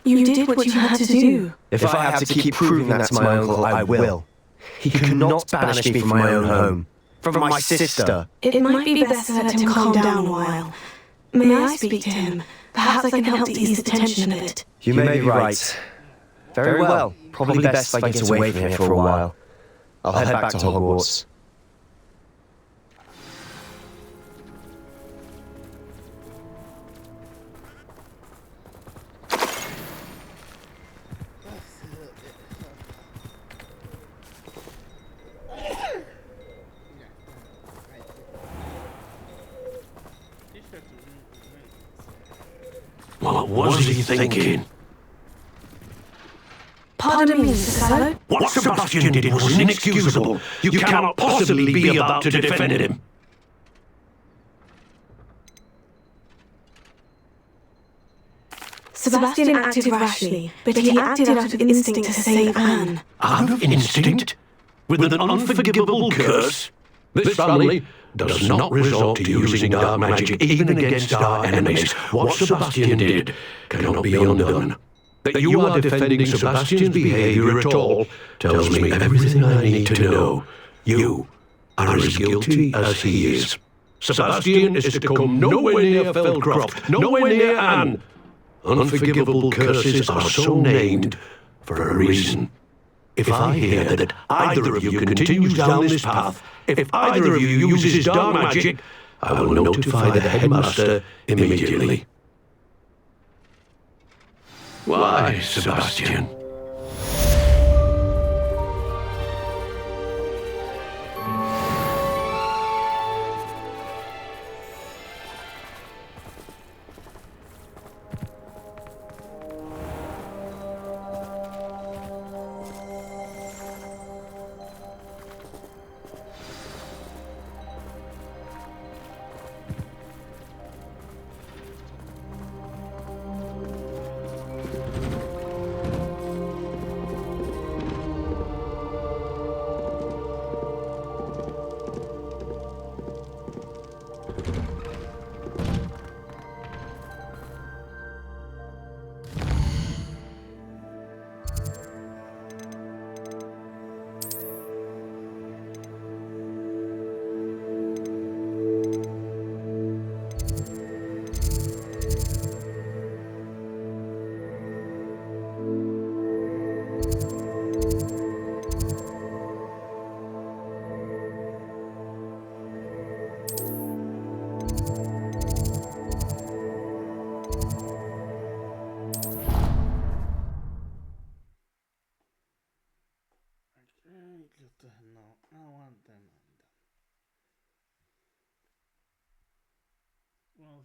Speaker 2: You did what you had to do.
Speaker 6: If I have to keep proving that to my uncle, I will. He cannot banish me from my own home. From my sister.
Speaker 2: It might be best to let him calm down a while. May I speak to him? Perhaps I can help to ease the tension a bit.
Speaker 6: You may be right. Very well. Probably best if I get away from here for a while. I'll head back to Hogwarts.
Speaker 8: What was he thinking?
Speaker 2: Pardon me, Mr. Sallow.
Speaker 8: What Sebastian did was inexcusable. You cannot possibly be about to defend him.
Speaker 2: Sebastian acted rashly, but he acted out of instinct to save Anne.
Speaker 8: Out of instinct? With an unforgivable curse? This family does not resort to using dark magic even against our enemies. What Sebastian did cannot be undone. That you are defending Sebastian's behavior at all tells me everything I need to know. You are as guilty as he is. Sebastian is to come nowhere near Feldcroft, nowhere near Anne. Unforgivable curses are so named for a reason. If I hear that either of you continues down this path, if either of you uses dark magic, I will notify the headmaster immediately. Why, Sebastian?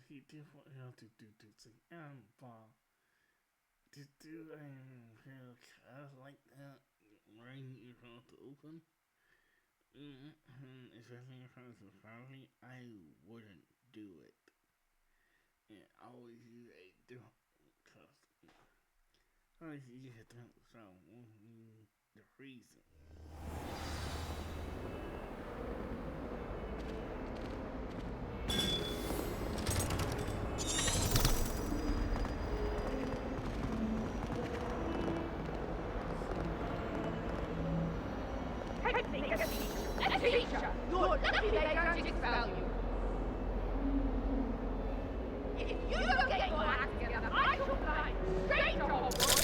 Speaker 3: he did what he had to do to the Empire. Did you feel cars like that when you try to open? Especially in front of the family, I wouldn't do it. Yeah, I always use a different cause I always use a different sound the reason.
Speaker 9: Teacher, you're lucky they don't expel you. If you don't get your act together, I shall fly straight to Hogwarts.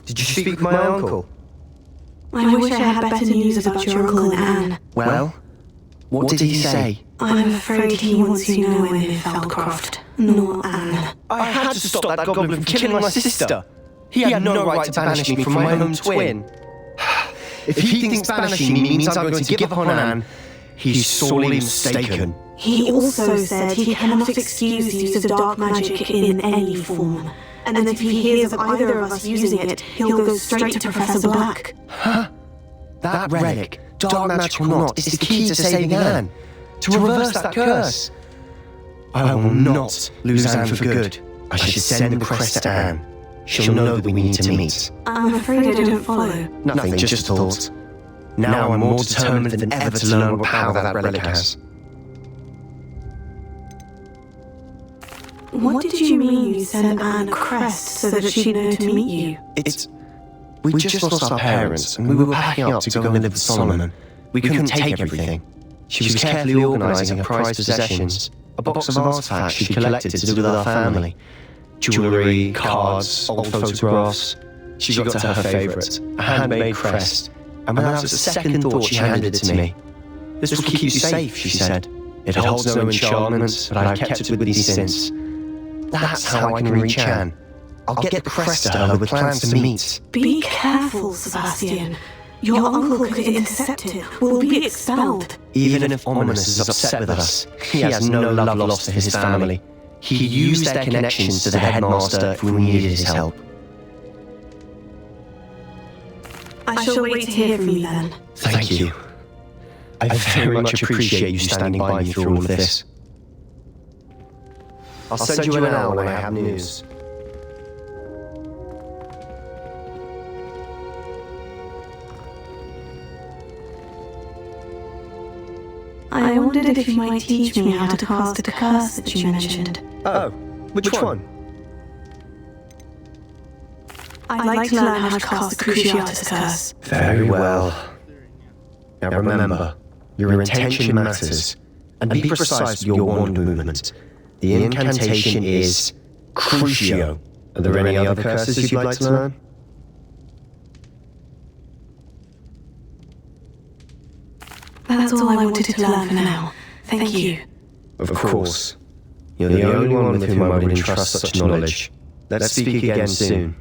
Speaker 6: Did you speak with my uncle?
Speaker 1: I wish I had better news about your uncle and Anne.
Speaker 6: Well, what did he say?
Speaker 1: I'm afraid he wants you nowhere near Feldcroft, nor Anne.
Speaker 6: I had to stop that goblin from killing my sister. He had no right to banish me from my own twin. If he thinks banishing me means I'm going to give up on Anne, he's sorely mistaken.
Speaker 1: He also said he cannot excuse the use of dark magic in any form, and that if he hears of either of us using it, he'll go straight to Professor Black.
Speaker 6: Huh? That relic, dark magic or not, is the key to saving Anne. To reverse that curse. I will not lose Anne for good. I should send the crest to Anne. She'll know that we need to meet.
Speaker 1: I'm afraid I don't follow.
Speaker 6: Nothing, just a thought. Now I'm more determined than ever to learn what power that relic has.
Speaker 1: What did you mean you sent Anne a crest so that she'd know to meet you?
Speaker 6: We just lost our parents, and we were packing up to go and live with Solomon. We couldn't take everything. She was carefully organising her prized possessions, a box of artifacts she'd collected to do with our family. Jewellery, cards, old photographs. She got to her favourite, a handmade crest, and without a second thought she handed it to me. This will keep you safe, she said. It holds no enchantment, but I've kept it with me since. That's how I can reach Anne. I'll get the crest to her with plans to meet.
Speaker 1: Be careful, Sebastian. Your uncle could intercept it. We'll be expelled.
Speaker 6: Even if Ominous is upset with us, he has no love lost to his family. He used their connections to the headmaster if we needed his help.
Speaker 1: I shall wait to hear from you then.
Speaker 6: Thank you. I very much appreciate you standing by me through all of this. I'll send you an hour when I have news.
Speaker 1: I wondered if you might teach me how to cast the curse that you mentioned.
Speaker 6: Oh, which one?
Speaker 1: I'd like to learn how to cast the Cruciatus curse.
Speaker 6: Very well. Now remember, your intention matters, and be precise with your wand movement. The incantation is Crucio. Are there any other curses you'd like to learn?
Speaker 1: That's all I wanted to learn for now. Thank you.
Speaker 6: Of course. You're the only one with whom I would entrust such knowledge. Let's speak again soon.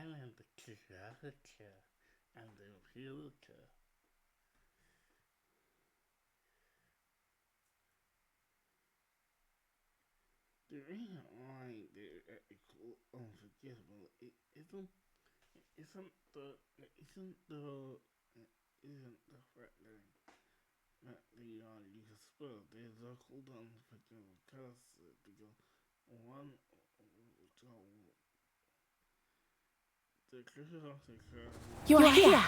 Speaker 3: am the creator and the future. The reason why they're unforgettable isn't the fact that they are useful. There's a cold unforgettable curse because one the curse of the curse.
Speaker 2: You're here!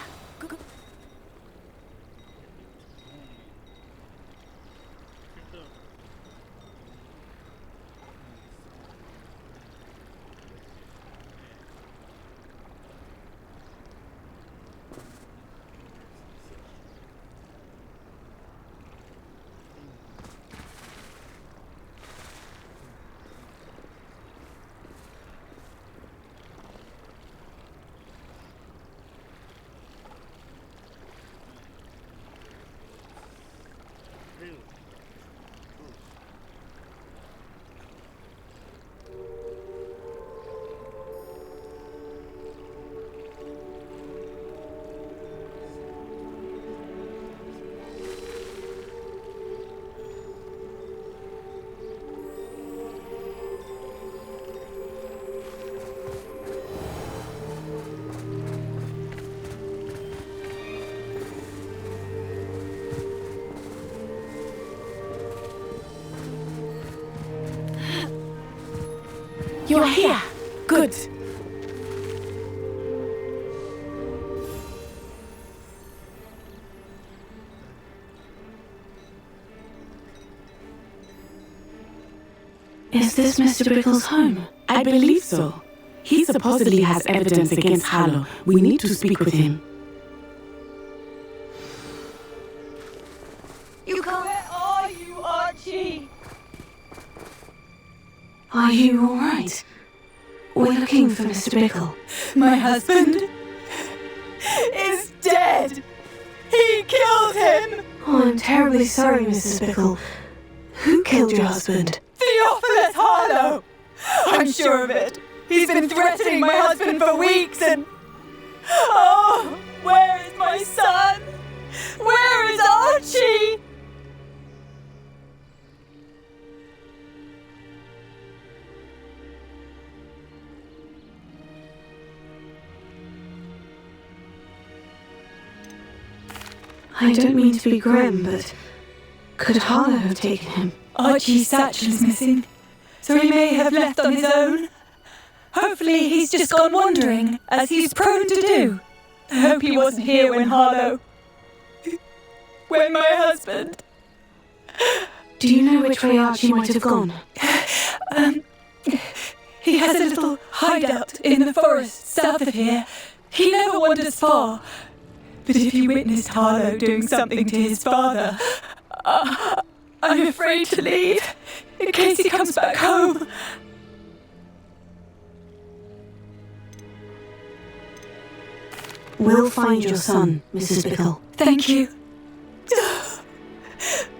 Speaker 2: You're here! Good! Is this Mr. Bickle's home? I believe so. He supposedly has evidence against Harlow. We need to speak with him.
Speaker 10: Where are you, Archie?
Speaker 2: Are you alright? We're looking for Mr. Bickle.
Speaker 10: My husband is dead. He killed him.
Speaker 2: Oh, I'm terribly sorry, Mrs. Bickle. Who killed your husband?
Speaker 10: Theophilus Harlow. I'm sure of it. He's been threatening my husband for weeks and... Oh, where is my son? Where is Archie?
Speaker 2: I don't mean to be grim, but could Harlow have taken him?
Speaker 10: Archie's satchel is missing, so he may have left on his own. Hopefully he's just gone wandering, as he's prone to do. I hope he wasn't here when when my husband...
Speaker 2: Do you know which way Archie might have gone?
Speaker 10: He has a little hideout in the forest south of here. He never wanders far. But if he witnessed Harlow doing something to his father, I'm afraid to leave, in case he comes back home.
Speaker 2: We'll find your son, Mrs. Bickle.
Speaker 10: Thank you.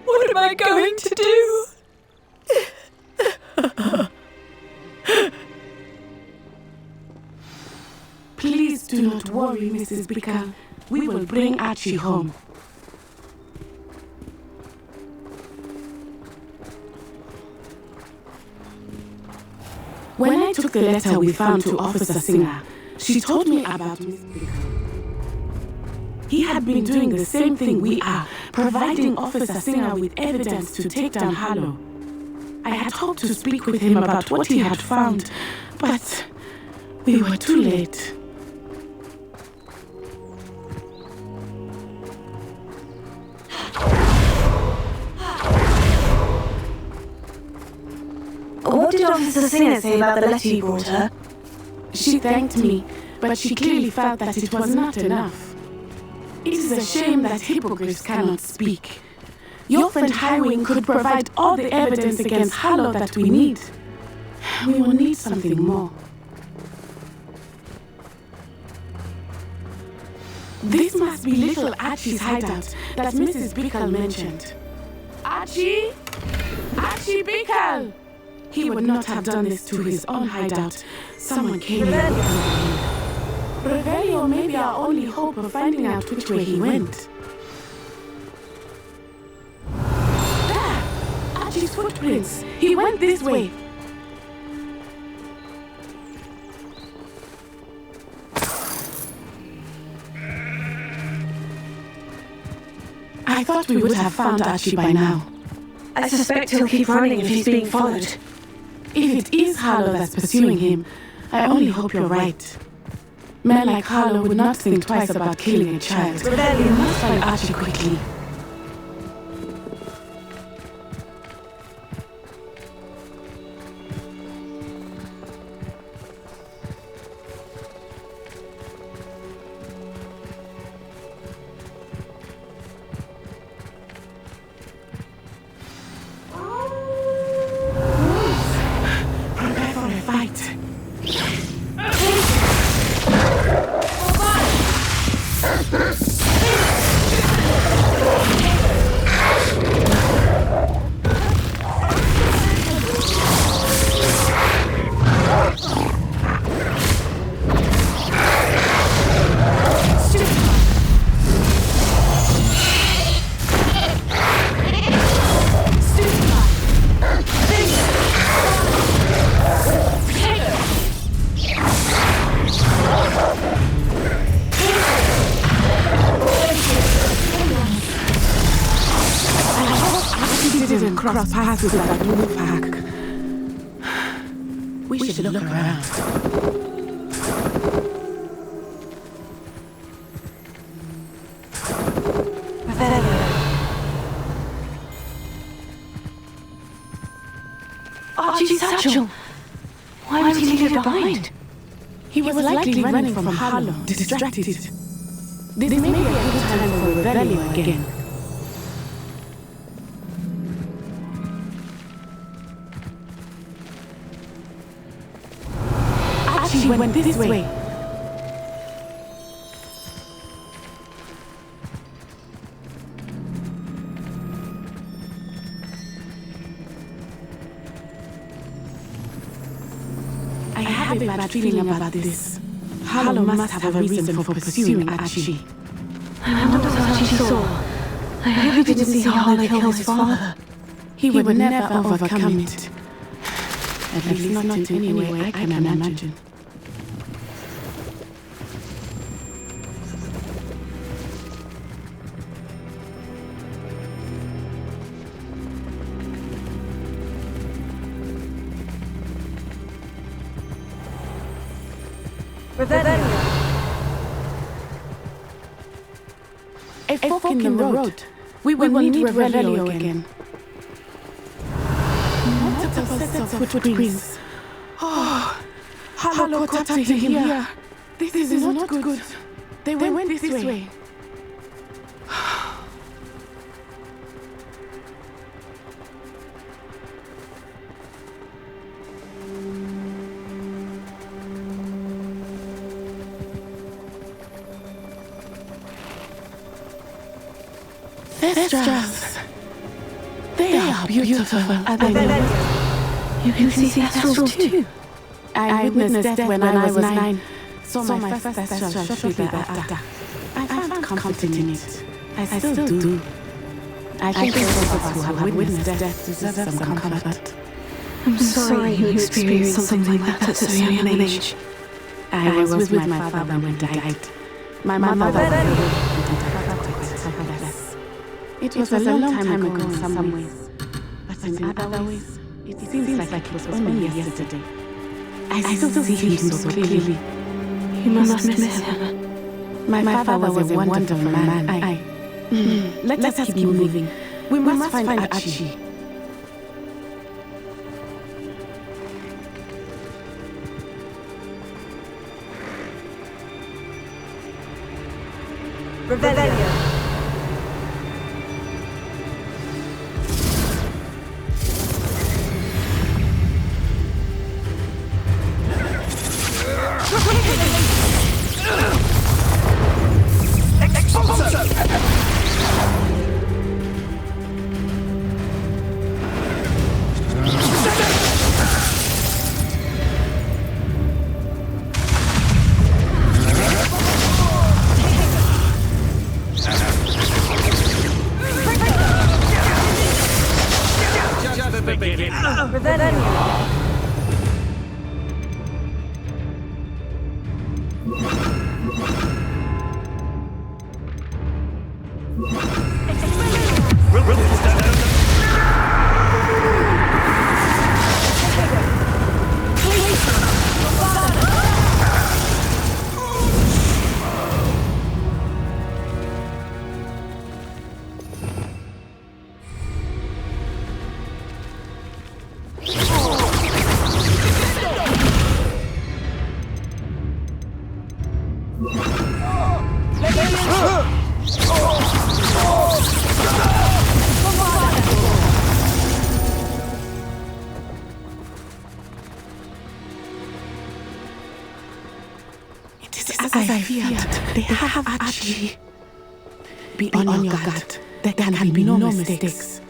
Speaker 10: What am I going to do?
Speaker 2: Please do not worry, Mrs. Bickle. We will bring Archie home. When I took the letter we found to Officer Singer, she told me about Miss Bickle. He had been doing the same thing we are, providing Officer Singer with evidence to take down Harlow. I had hoped to speak with him about what he had found, but we were too late.
Speaker 10: What did Officer Singer say about the letter you brought her?
Speaker 2: She thanked me, but she clearly felt that it was not enough. It is a shame that hippogriffs cannot speak. Your friend Highwing could provide all the evidence against Harlow that we need. We will need something more. This must be little Archie's hideout that Mrs. Bickle mentioned. Archie? Archie Bickle! He would not have done this to his own hideout. Someone came in. Revelio may be our only hope of finding out which way he went. There! Archie's footprints! He went this way! I thought we would have found Archie by now.
Speaker 1: I suspect he'll keep running if he's being followed.
Speaker 2: If it is Harlow that's pursuing him, I only hope you're right. Men like Harlow would not think twice about killing a child. We must find Archie quickly. Cross paths with that blue pack. We should look around.
Speaker 1: Archie's satchel! Why would he leave it behind?
Speaker 2: He was likely running from Harlow, distracted. This may be a good time for Revelio again. She went this way. I have a bad feeling about this. Harlow must have a reason for pursuing Archie.
Speaker 1: I wonder what Archie saw. I hope he didn't see Harlow kill his father.
Speaker 2: He would never overcome it. At least not in any way I can imagine. A fork in the road. We will meet Revelio again. Multiple sets of footprints. Oh, Harlow caught up to him here. This is not good. They went this way. Their straps. They are beautiful.
Speaker 1: You can see the astrals too.
Speaker 2: I witnessed death when I was 9. Saw my first astral shortly thereafter. I found comfort in it. I still do. I think those of us who have witnessed death deserve some comfort.
Speaker 1: I'm sorry you experienced something like that at so young an age.
Speaker 2: I was with my father when he died. My mother was helpless. It was a long time ago in some ways, but in other ways, it seems like it was only yesterday. I still see him so clearly.
Speaker 1: You must miss him.
Speaker 2: My father was a wonderful man. Let us keep moving. We must find Archie.
Speaker 1: Revelio.
Speaker 2: As I feared, they have actually. Be on your guard. There can be no mistakes.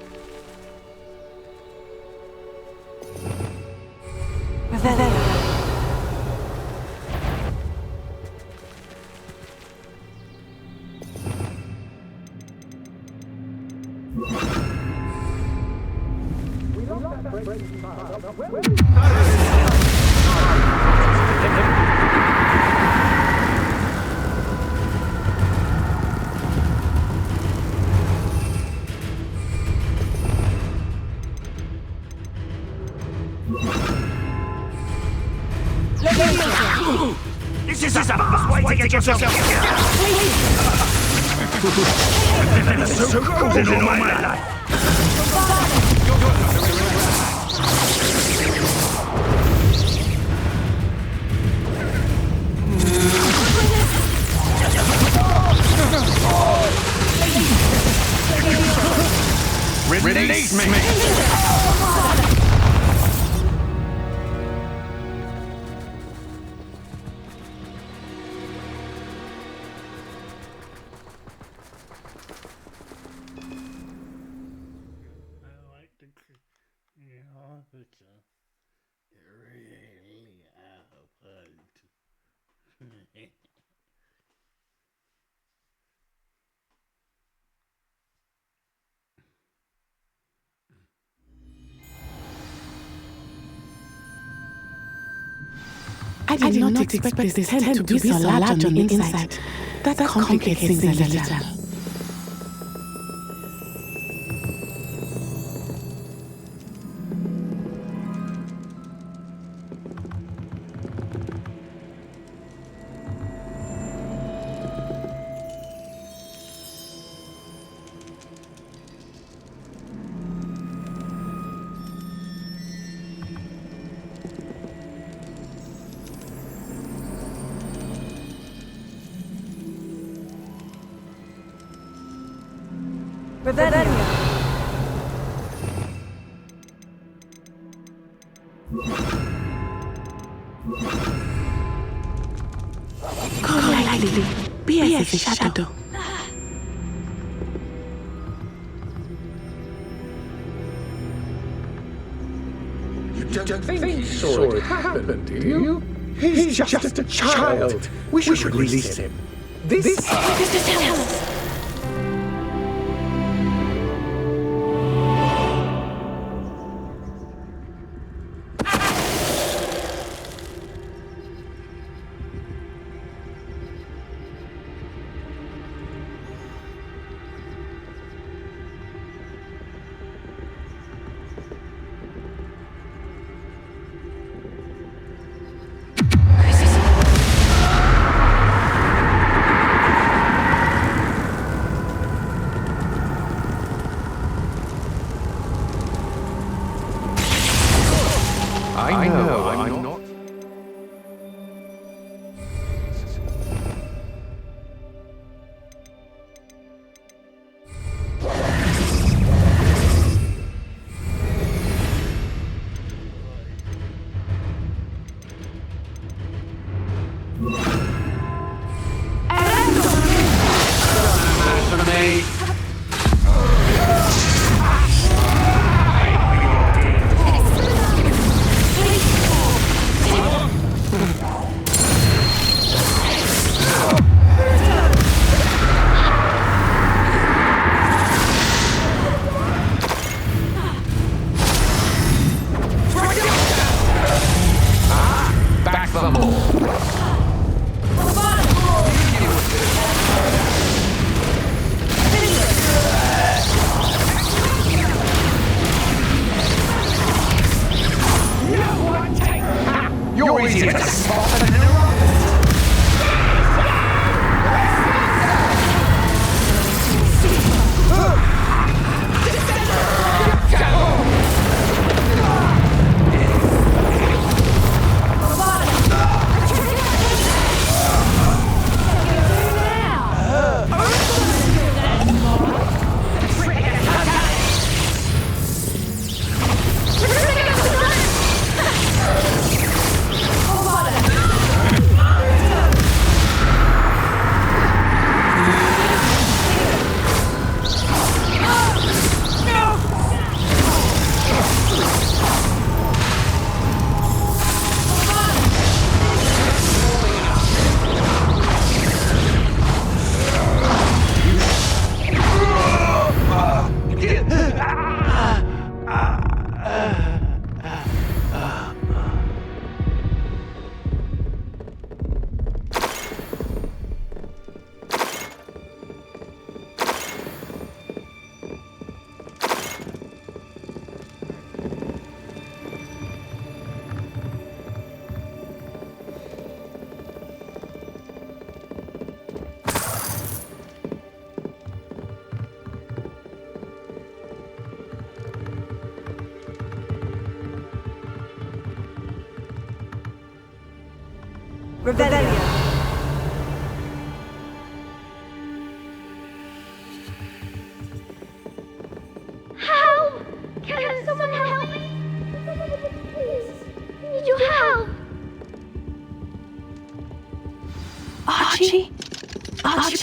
Speaker 11: This is a fast way to get yourself here! I've never been so cold in all my life! Release me!
Speaker 2: I did not expect this tent to be so large on the inside. That complicates things a little. Go lightly, be as a shadow.
Speaker 12: You don't think he saw it happen, do you? He's just a child. We should release him. This tell us.
Speaker 11: I know, I'm not.
Speaker 1: Revelio.
Speaker 9: Help! Can someone help me? Please, need your help.
Speaker 1: Archie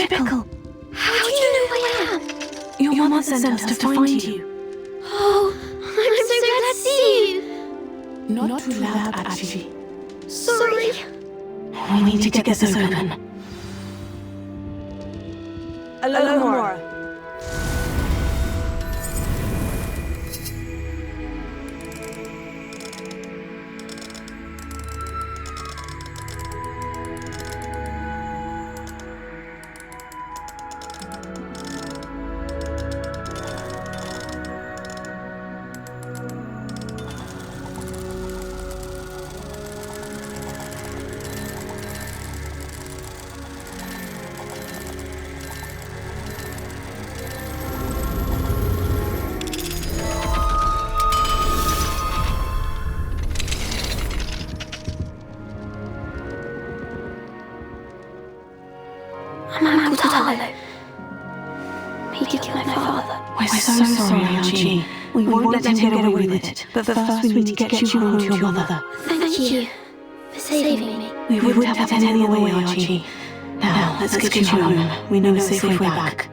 Speaker 1: Pickle.
Speaker 9: How do you know who I am?
Speaker 1: Your mother sent us to find you.
Speaker 9: Oh, I'm so glad to see you.
Speaker 2: Not too loud, Archie.
Speaker 9: Sorry.
Speaker 1: We need to get this open. Alohomora.
Speaker 9: I'm Uncle Harlow. He killed my father.
Speaker 1: We're so sorry, Archie. We won't let him get away with it. But first we need to get you home to your mother.
Speaker 9: Thank you for saving me.
Speaker 1: We wouldn't have it any other way, Archie. Now, let's get you home. We know a safe way back.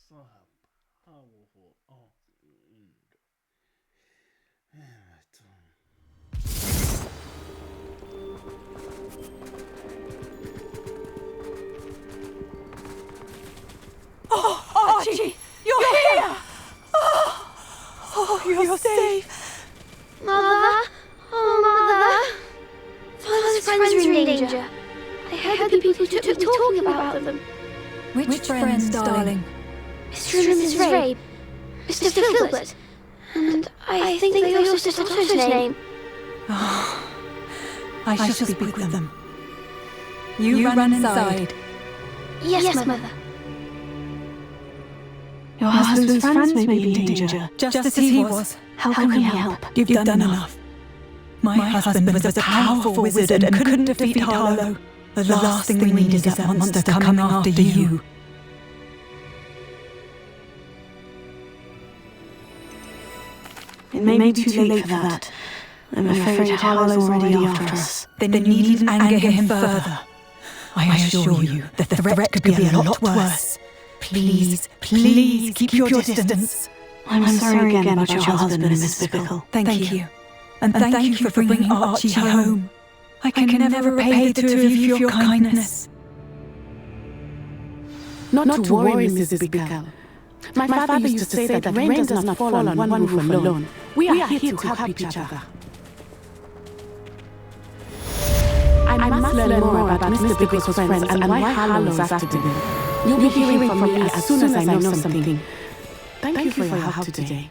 Speaker 3: So powerful. Oh,
Speaker 10: Oh, Archie, you're here! Oh, you're safe.
Speaker 9: Mother? Oh, Mother. Father's friends are in danger. I heard the people took me talking about them.
Speaker 10: Which friends, darling?
Speaker 9: Mr. and Mrs. Ray, Mr. Filbert, and I think they also said Otto's name.
Speaker 10: Oh, I shall speak with them. You run inside.
Speaker 9: Yes, Mother.
Speaker 1: Your husband's friends may be in danger.
Speaker 10: Just as he was.
Speaker 1: How can we help?
Speaker 10: You've done enough. My husband was a powerful wizard and couldn't defeat Harlow. The last thing we need is that monster coming after you.
Speaker 1: It may be too late for that. I'm afraid Harlow's already after us.
Speaker 10: Then you needn't anger him further. I assure you, the threat could be a lot worse. Please, please keep your distance.
Speaker 1: I'm sorry again about your husband, Miss Bickle.
Speaker 10: Thank you. And thank you for bringing Archie home. I can never repay the two of you for your kindness.
Speaker 2: Not to worry, Mrs. Bickle. My father used to say that rain does not fall on one roof alone. We are here to help each other. I must learn more about Mr. Bickle's friends and why Harlow's after them. You'll be hearing from me as soon as I know something. Thank you for your help today.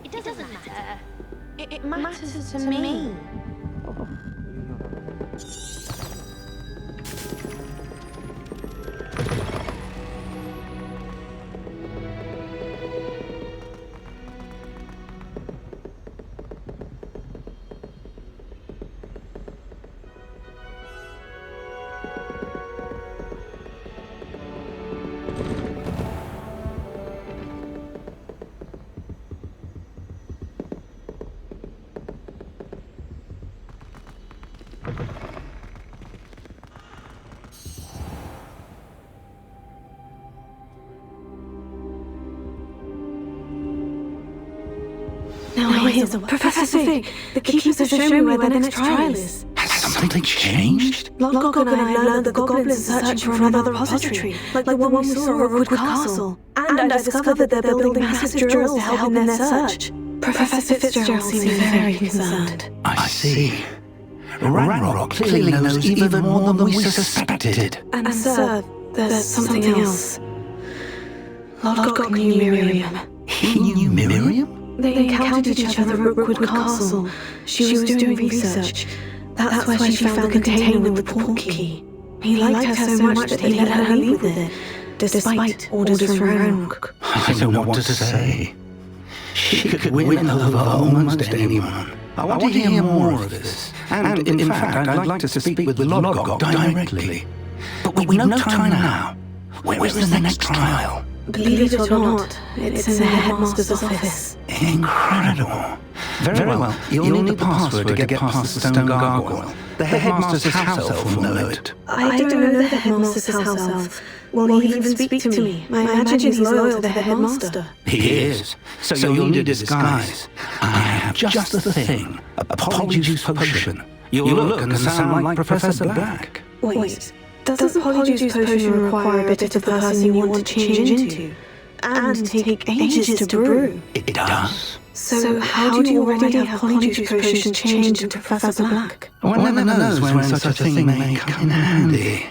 Speaker 9: It doesn't matter. It matters to me.
Speaker 1: Now here's Professor Fig. The keepers have shown me where the next trial is.
Speaker 8: Has something changed?
Speaker 1: Logog and I learned that the goblins are searching for another repository, like the one we saw at Rookwood Castle. And I discovered that they're building massive drills to help in their search. Professor Fitzgerald seems very concerned.
Speaker 8: I see. Ranrock clearly knows even more than we suspected.
Speaker 1: And sir, there's something else. Logog knew Miriam.
Speaker 8: He knew Miriam?
Speaker 1: They encountered each other at Rookwood Castle. She was doing research. That's where she found the container with the portkey. He liked her so much that he let her leave with it, despite orders from Ranrock.
Speaker 8: I don't know what to say. She could win over almost anyone. I want to hear more of this. And in fact, I'd like to speak with Logog directly. But we've no time now. Where's the next trial?
Speaker 1: Believe it or not, it's in the headmaster's office.
Speaker 8: Incredible. Very well. You'll need the password to get past the stone gargoyle. The headmaster's house elf will know it.
Speaker 1: I don't know the headmaster's house elf. Will he even speak to me? I imagine he's loyal to the headmaster.
Speaker 8: He is. So you'll need a disguise. I have just the thing. A polyjuice potion. You'll look and sound like Professor Black.
Speaker 1: Wait. Doesn't Polyjuice Potion require a bit of the person you want to change into? And take ages to brew?
Speaker 8: It does.
Speaker 1: So how do you already have Polyjuice Potion changed into Professor Black?
Speaker 8: One never knows when such a thing may come in handy.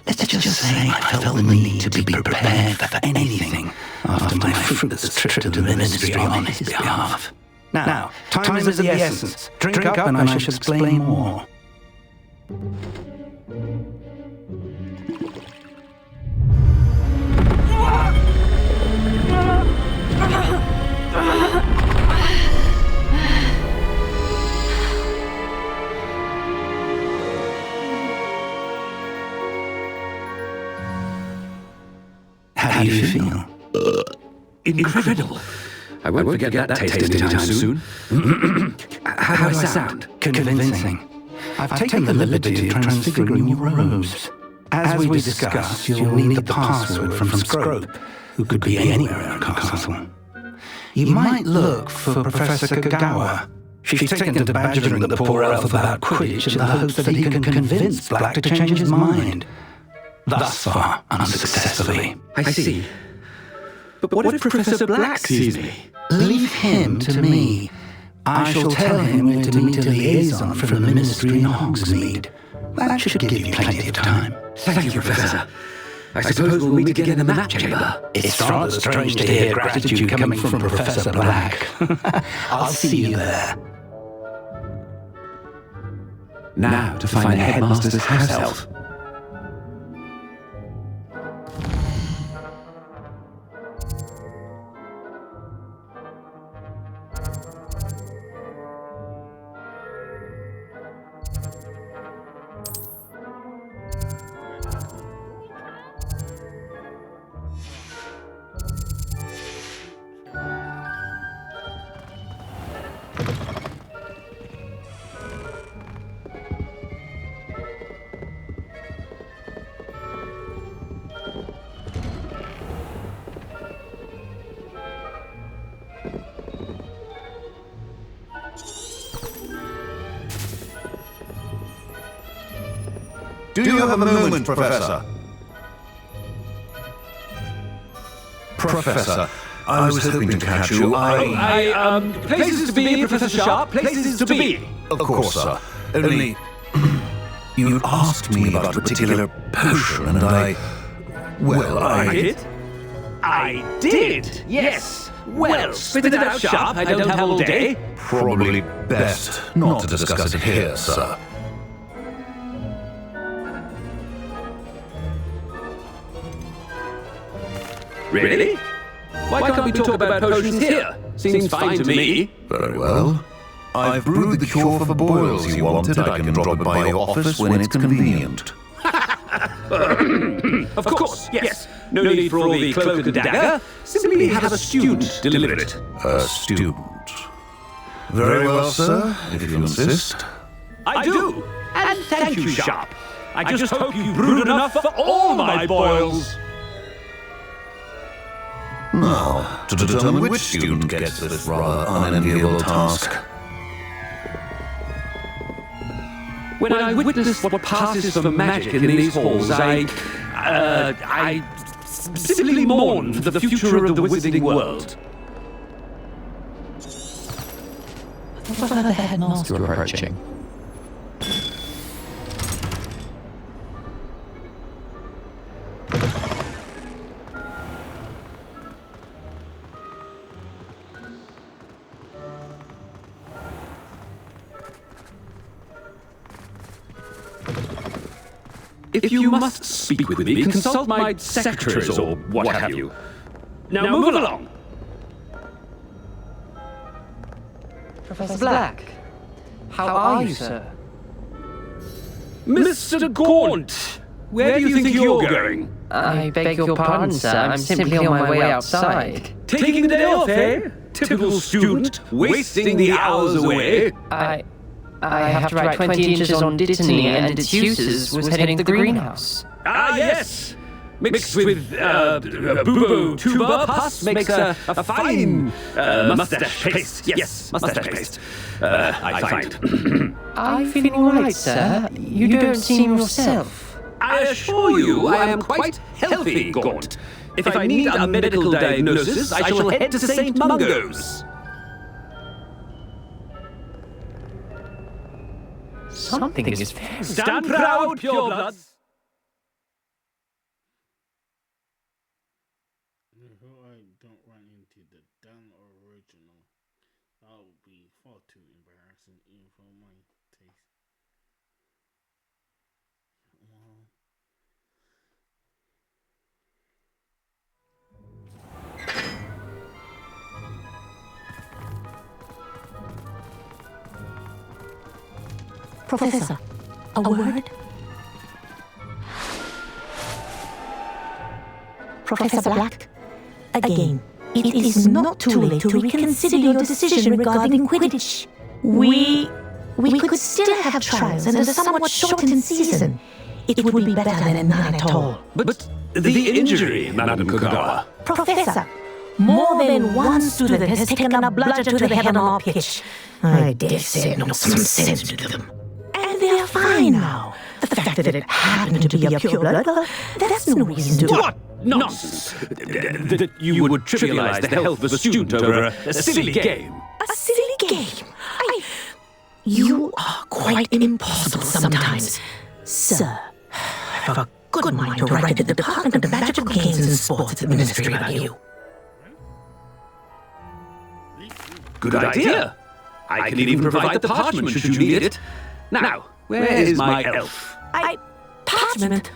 Speaker 8: Let's just say I felt the need to be prepared for anything after my fruitless trip to the ministry on his behalf. Now, time is of the essence. Drink up and I shall explain more. How do you feel?
Speaker 13: Incredible. I won't forget that taste anytime soon. How do I sound?
Speaker 8: Convincing. I've taken the liberty of transfiguring your robes. As we discussed, you'll need the password from Scrope, who could be anywhere in the castle. You might look for Professor Kagawa. She's taken to badgering the poor elf about Quidditch in the hopes that he can convince Black to change his mind. Thus far, unsuccessfully.
Speaker 13: I see. But what if Professor Black sees me?
Speaker 8: Leave him to me. I shall tell him where to meet a liaison from the ministry in Hogsmeade. That should give you plenty of time.
Speaker 13: Thank you, Professor. I suppose we'll meet again in the map chamber.
Speaker 8: It's rather strange to hear gratitude coming from Professor Black. I'll see you there.
Speaker 13: Now to find the headmaster's house elf.
Speaker 14: Do you have a moment, Professor? Professor, I was hoping to catch you.
Speaker 13: Places to be, Professor Sharp, places to be.
Speaker 14: Of course, sir. Only, you asked me about a particular potion, and Well, I
Speaker 13: did? I did, yes. Well, spit it out sharp, I don't have all day.
Speaker 14: Probably best not to discuss it here, sir.
Speaker 13: Really? Why can't we talk about potions here? Seems fine to me.
Speaker 14: Very well. I've brewed the cure for boils you wanted. I can drop by your office when it's convenient.
Speaker 13: Of course, yes. No need for all the cloak and dagger. Simply have a student deliver it.
Speaker 14: A student. Very well, sir, if you insist.
Speaker 13: I do. And thank you, Sharp. I just hope you brewed enough for all my boils.
Speaker 14: Now, to determine which student gets this rather unenviable task.
Speaker 13: When I witness what passes for magic in these halls, I simply mourn for the future of the wizarding world.
Speaker 10: What about the headmaster approaching?
Speaker 13: If you must speak with me, consult my secretaries or what have you. Now move along.
Speaker 7: Professor Black, how are you, sir?
Speaker 13: Mr. Gaunt, where do you think you're going?
Speaker 7: I beg your pardon, sir. I'm simply on my way outside.
Speaker 13: Taking the day off, eh? Typical student, wasting the hours away.
Speaker 7: I have to write 20 inches on Dittany and its uses, was heading to the greenhouse.
Speaker 13: Ah, yes! Mixed with, bubo tuber pus makes a fine, mustache paste. Yes, mustache paste. I find.
Speaker 7: Are you feeling all right, sir? You don't seem yourself.
Speaker 13: I assure you, I am quite healthy, Gaunt. If I need a medical diagnosis, I shall head to St. Mungo's.
Speaker 7: Something is very...
Speaker 13: Stand proud, purebloods!
Speaker 3: I hope I don't run into the dumb original. That would be far too embarrassing even for my taste.
Speaker 1: Professor, a word? Professor Black, again, it is not too late to reconsider your decision regarding Quidditch. We could still have trials and a somewhat shortened season. It would be better than none at all.
Speaker 13: But the injury, Madam Kagawa.
Speaker 1: Professor, more than one student has taken a bludger to the head on our pitch. I dare say it knocked some sense into them. And they're fine now. The fact that it happened to be a pureblood, that's no reason to...
Speaker 13: What nonsense! That you would trivialize the health of a student over a silly game.
Speaker 1: A silly game? You are quite impossible sometimes. Sir, I've a good mind to write to the Department of Magical Games and Sports Administrator about you.
Speaker 13: Good idea! I can even provide the parchment should you need it. Now, where is my elf?
Speaker 1: Parchment?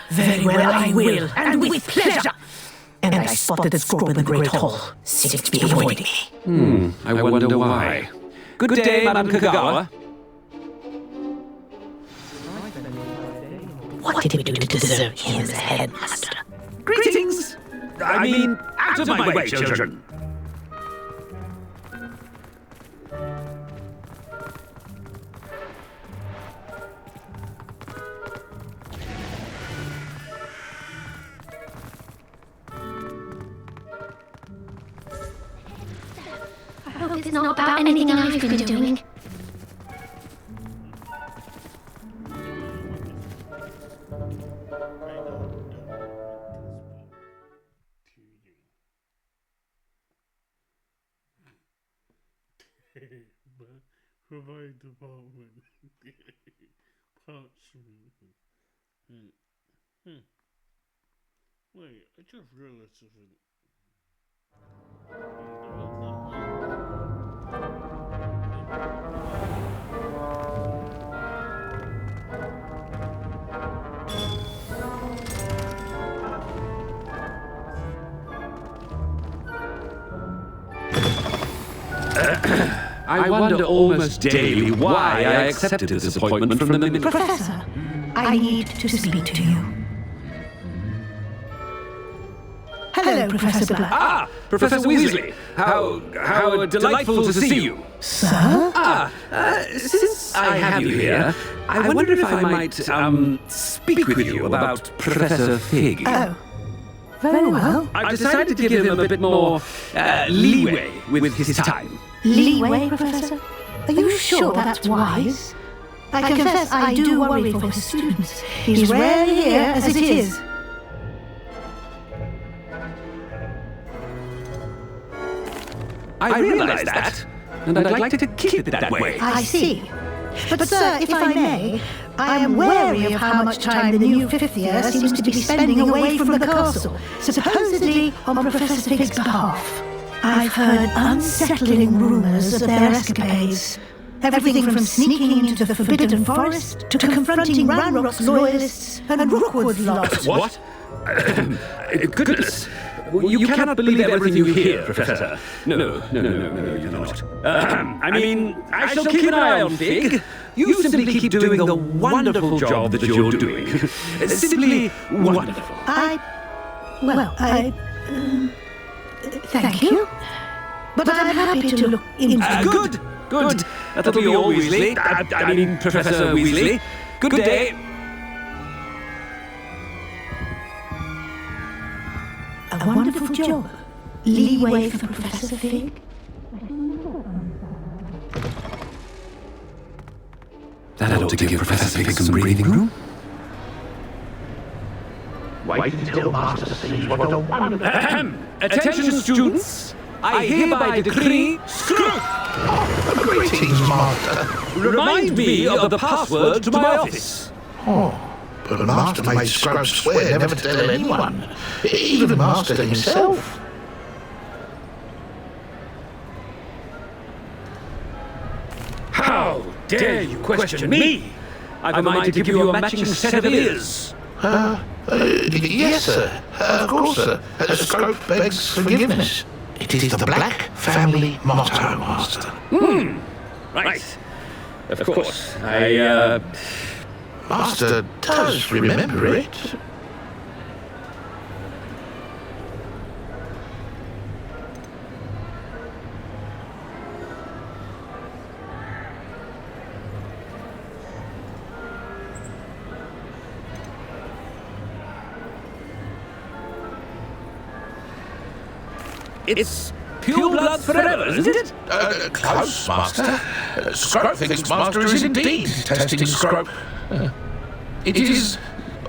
Speaker 1: Very well, I will, and with pleasure. And I spotted the scroll in the Great Hall. Seems to be avoiding me.
Speaker 13: I wonder why. Good day, Madam Kagawa.
Speaker 1: What did we do to deserve him as a headmaster?
Speaker 13: Greetings! I mean, out of my way, children!
Speaker 9: I hope it's not about anything I've been doing.
Speaker 3: Provide department. Parchment. Wait, I just realized something.
Speaker 13: I wonder almost daily why I accepted this appointment from the minister.
Speaker 15: Professor, I need to speak to you. Hello, Professor Black.
Speaker 13: Ah, Professor Weasley. How delightful to see you.
Speaker 15: Sir?
Speaker 13: Since I have you here, I wonder if I might, speak with you about Professor Fig.
Speaker 15: Oh, very well.
Speaker 13: I've decided to give him a bit more, leeway with his time.
Speaker 15: Leeway, Professor? Are you sure that's wise? I confess I do worry for his students. He's rarely here as it is.
Speaker 13: I realise that, and I'd like to keep it that way.
Speaker 15: I see. But sir, if I may, I am wary of how much time the new fifth year seems to be spending away from the castle, supposedly on Professor Fig's behalf. I've heard unsettling rumours of their escapades. Everything from sneaking into the Forbidden Forest to confronting Ranrock's loyalists and Rookwood's lot.
Speaker 13: What? Goodness. You cannot believe everything you hear, Professor. No, you cannot. I mean, I shall keep an eye on Fig. You simply keep doing the wonderful job that you're doing. Simply wonderful.
Speaker 15: Thank you. But I'm happy to look into it.
Speaker 13: Good. That'll be all, Weasley. I mean, Professor Weasley. Good day.
Speaker 15: A wonderful job. Leeway for Professor Fig.
Speaker 14: That ought to give Professor Fig some breathing room.
Speaker 11: Wait until Master sees what a wonderful...
Speaker 13: Attention, students! I hereby decree Scrooge!
Speaker 14: Greetings, Master.
Speaker 13: Remind me of the password to my office.
Speaker 14: But Master made Scrub swear never to tell anyone, even Master himself.
Speaker 13: How dare you question me? I've a mind to give you a matching set of ears.
Speaker 14: Yes, sir. Of course, sir. Scrope begs forgiveness. It is the Black family motto, Master.
Speaker 13: Right. Of course.
Speaker 14: Master does remember it.
Speaker 13: It's pure blood forever, isn't it?
Speaker 14: Close, Master. Scrope thinks Master is indeed testing Scrope. It is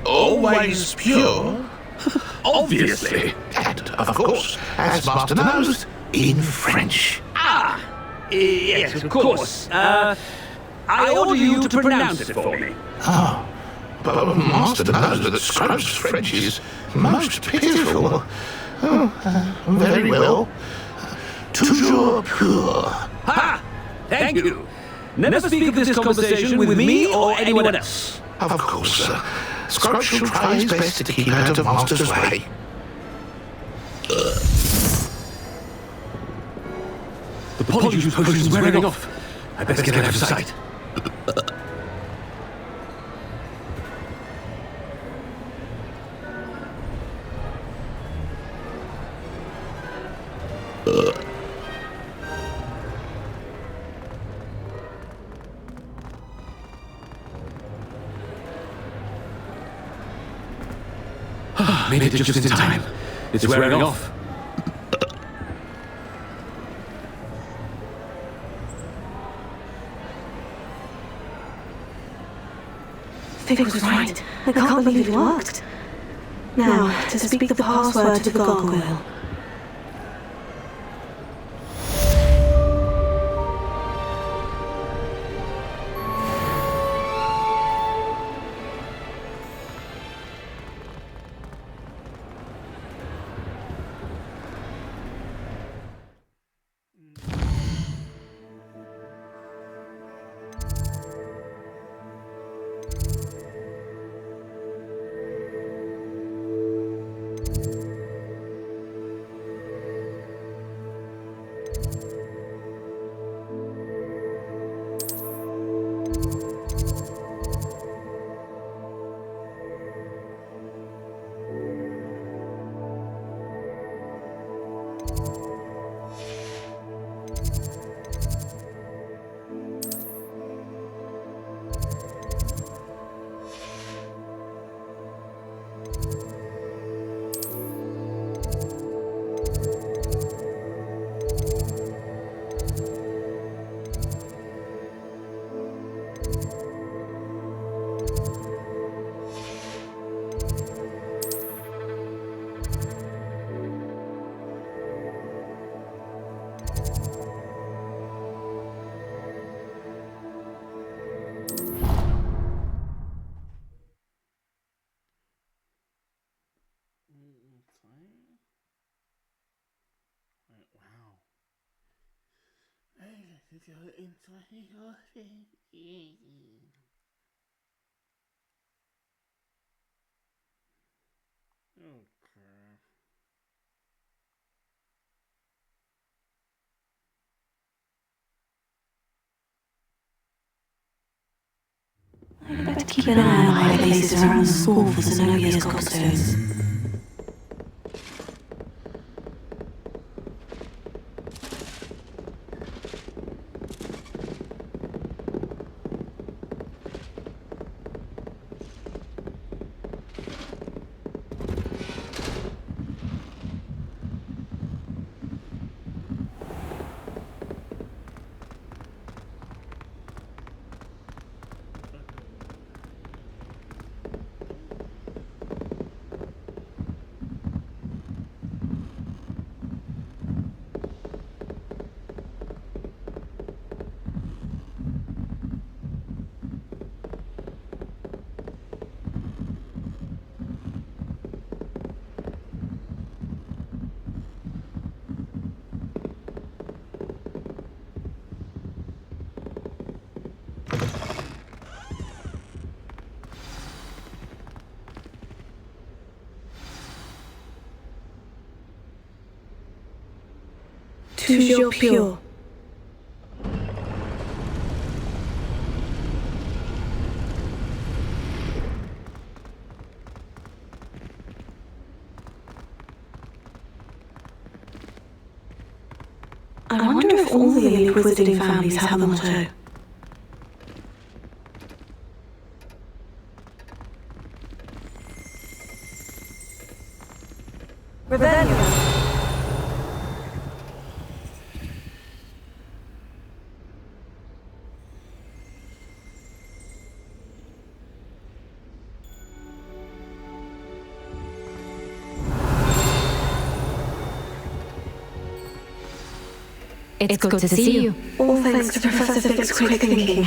Speaker 14: always pure.
Speaker 13: Obviously.
Speaker 14: And, of course, as Master knows, in French.
Speaker 13: Yes, of course. I order you to pronounce it for me.
Speaker 14: But Master knows that Scrope's French is most pitiful. Very well. Toujours pure.
Speaker 13: Ha! Thank you. Never speak of this conversation with me or anyone else.
Speaker 14: Of course, sir. Scrope shall try his best to keep out of Master's way.
Speaker 13: The Polyjuice potion's wearing off. I best get out of sight. Made it just in time. It's wearing off.
Speaker 1: Fig was right. I can't believe it worked. Now, to speak the password to the gargoyle.
Speaker 3: to go inside the office. Oh crap.
Speaker 1: I'd better keep an eye on high places around the school for Zenobia's gobstones. Toujours pure. I wonder if all the elite wizarding families have the motto.
Speaker 10: Rebellion.
Speaker 4: It's good to see you.
Speaker 1: All thanks to Professor Fick's quick thinking.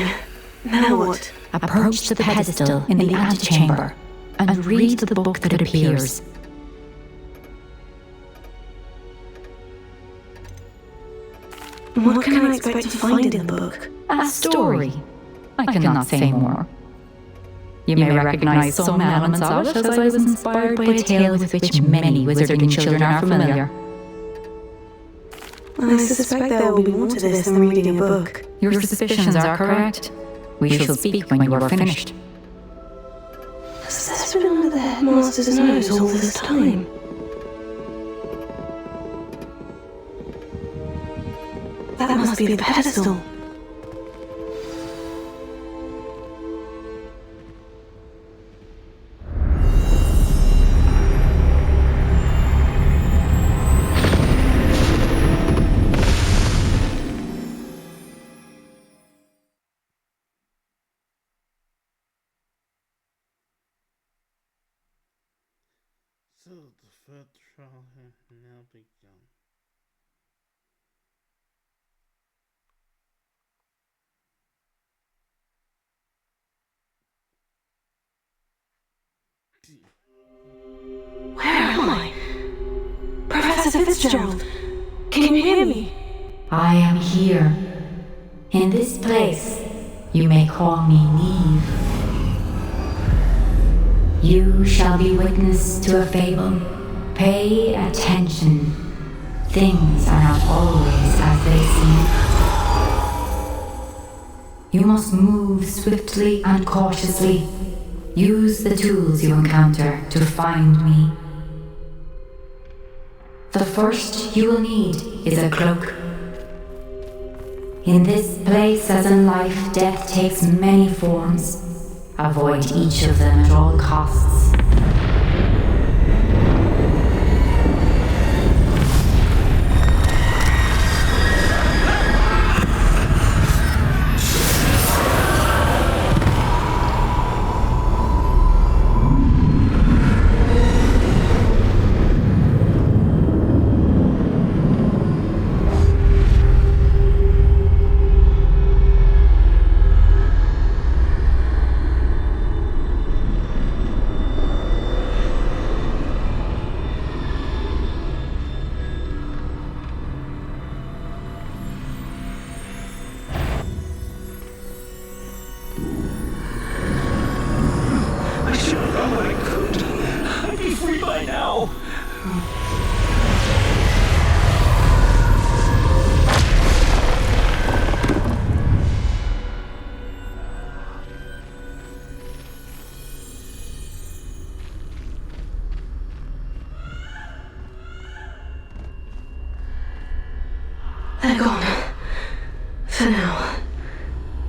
Speaker 1: Now what?
Speaker 4: Approach the pedestal in the antechamber and read the book that appears.
Speaker 1: What can I expect to find in the book?
Speaker 4: A story. I cannot say more. You may recognize some elements of it, as I was inspired by a tale with which many wizarding children are familiar.
Speaker 1: I suspect there will be more to this than reading a book.
Speaker 4: Your suspicions are correct. We shall speak when you are finished.
Speaker 1: Has this been under the headmaster's nose all this time? That must be the pedestal.
Speaker 3: So the third trial has now begun.
Speaker 1: Where am I? Professor Fitzgerald, can you hear me?
Speaker 4: I am here. In this place, you may call me Neve. You shall be witness to a fable. Pay attention. Things are not always as they seem. You must move swiftly and cautiously. Use the tools you encounter to find me. The first you will need is a cloak. In this place, as in life, death takes many forms. Avoid each of them at all costs.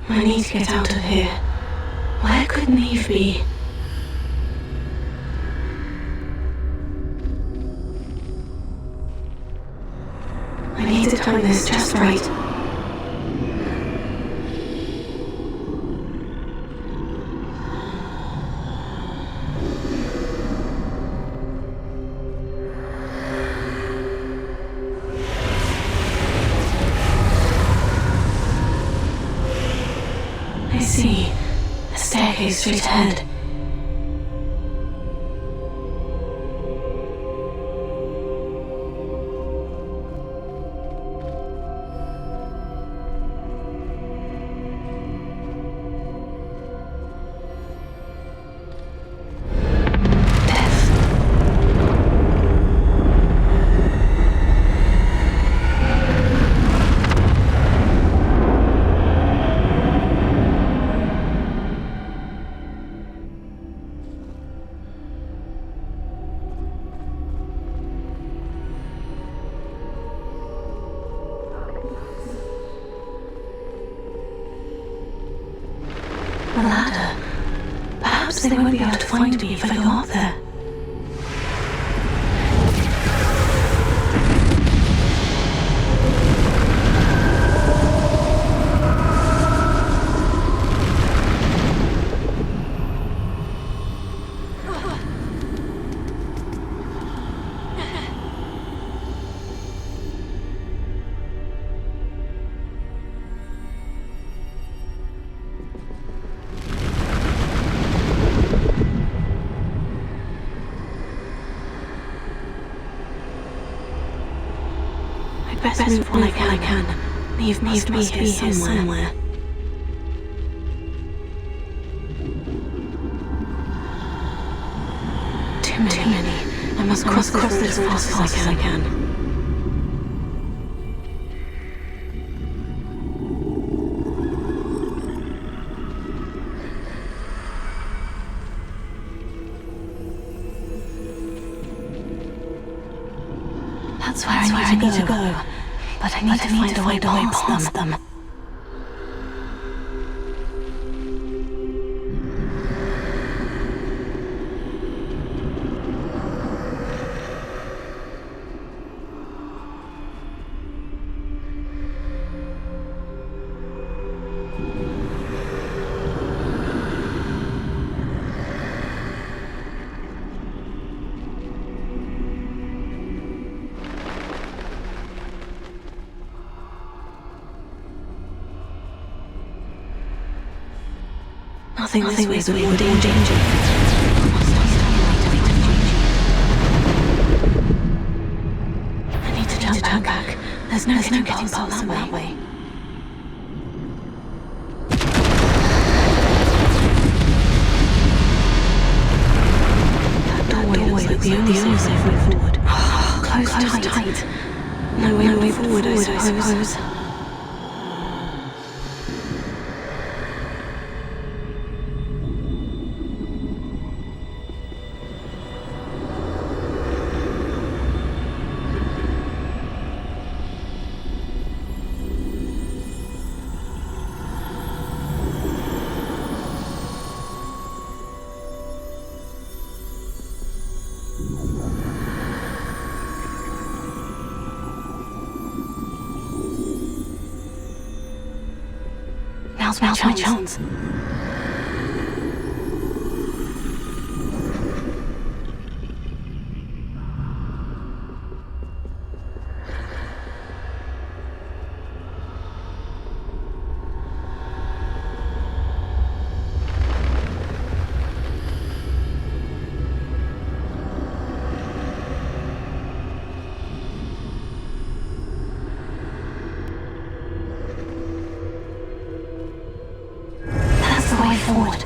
Speaker 1: I need to get out of here. Where could Neve be? I need to time this just right. I see. A staircase straight ahead. A ladder. Perhaps they won't be able to find me if I go up there. Best move while I can. Neve must be here somewhere. Too many. I must cross this as fast as I can. That's where I need to go. But I need to find a way past them. Nothing this way would be in danger. I need to jump back. There's no getting past them that way. That doorway looks like the only safe way forward. Closed tight. No way forward, I suppose. Now's my chance. Forward.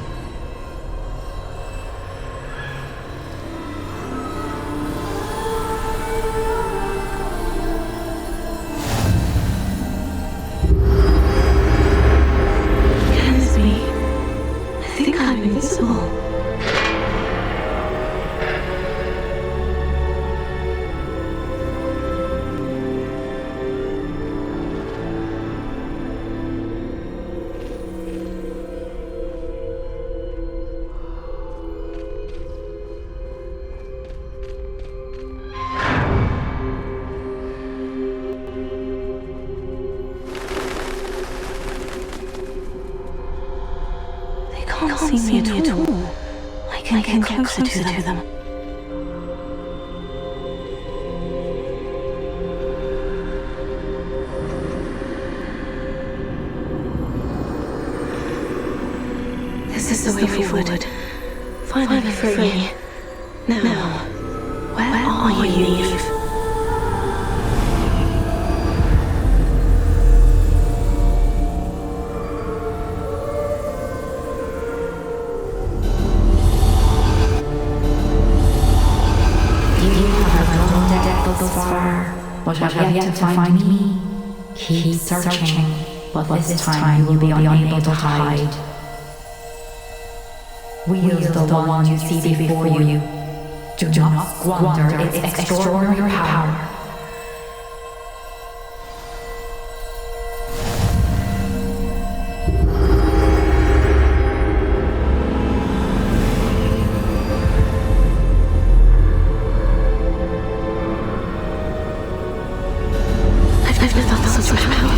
Speaker 1: Can this be? I think I'm invisible. see me at all. I can get closer to them. This is the way forward. Finally free. Now, where are you, Eve?
Speaker 16: Thus far, but have yet to find me. Keep searching, but this time you will be unable to hide. Wield the one you see before you. Do not squander its extraordinary power.
Speaker 1: I've never felt such power.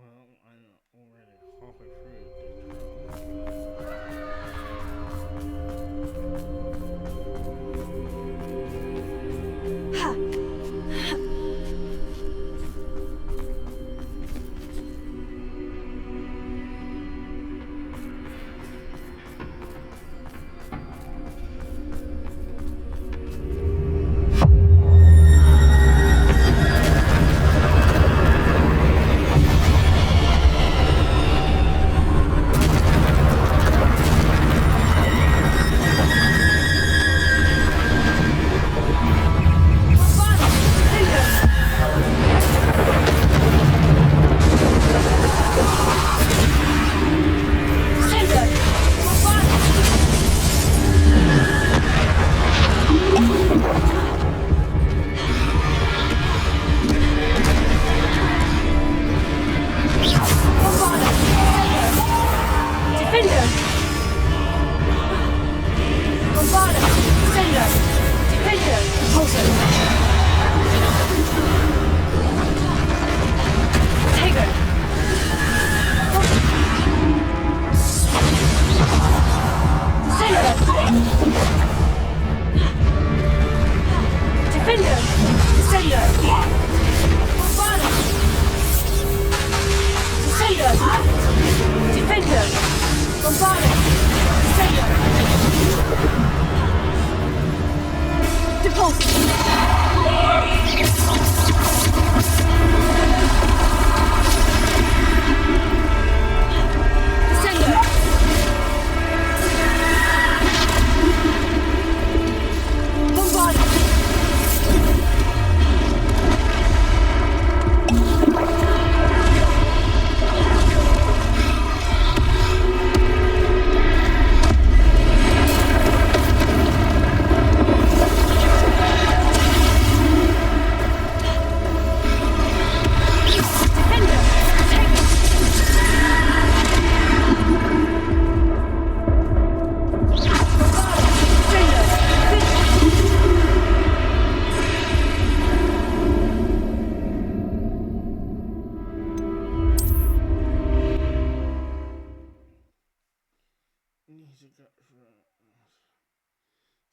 Speaker 3: Well, I'm already halfway through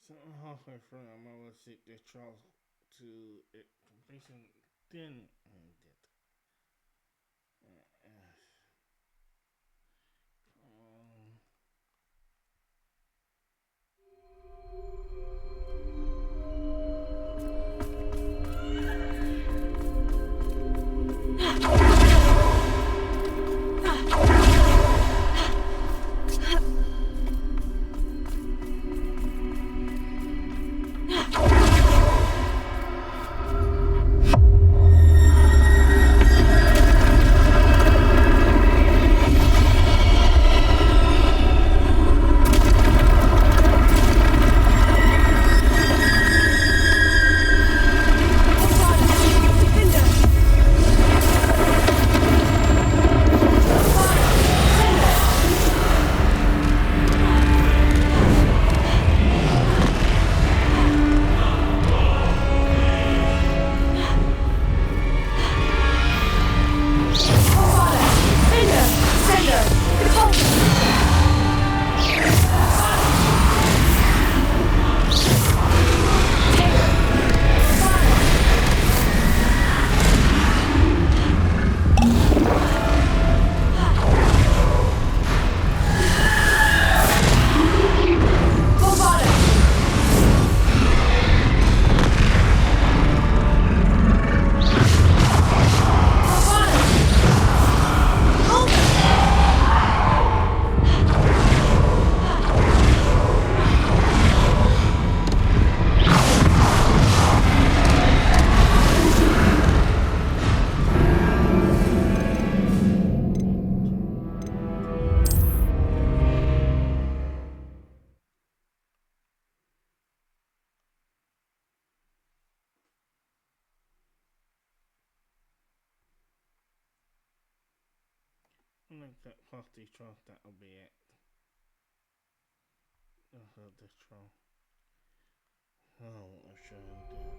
Speaker 3: the halfway through, I'm going to seek this trial to it completion, then end it. I'm gonna get past these trolls, that'll be it. I'll have this troll. Oh, I shouldn't do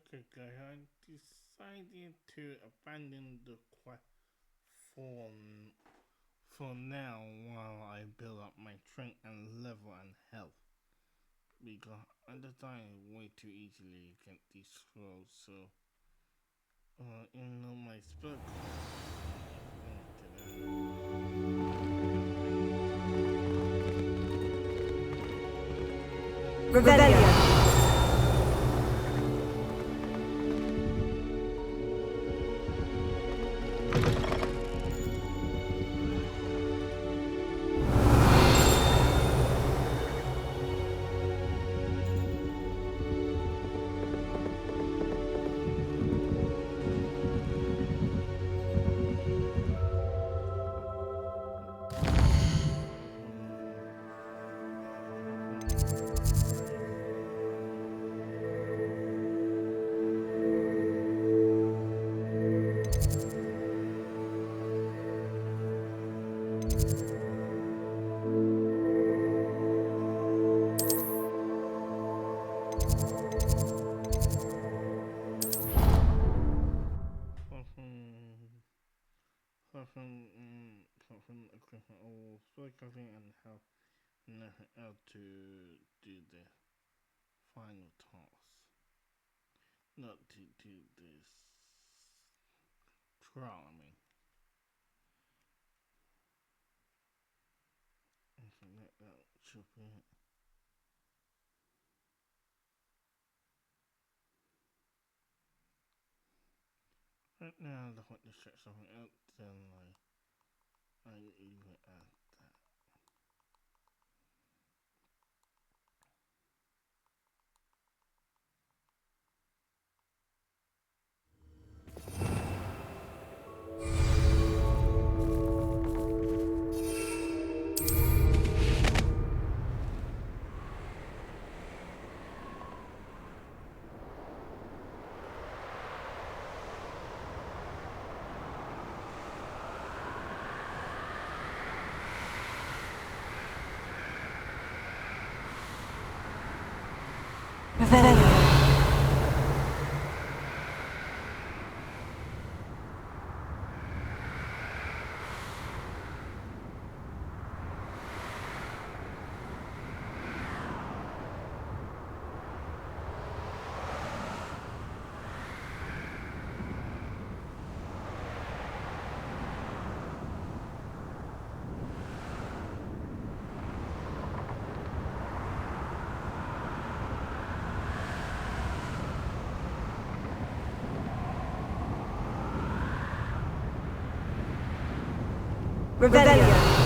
Speaker 3: Okay guys, I decided to abandon the quest for now while I build up my strength and level and health. Because I die way too easily against these scrolls, so even though my spell
Speaker 1: Rebellion.
Speaker 3: Something equipment or store covering and how to do the final toss. Not to do this trial, I mean. That should be it. Right now, I want to check something else, then I leave it at that.
Speaker 1: Revelio.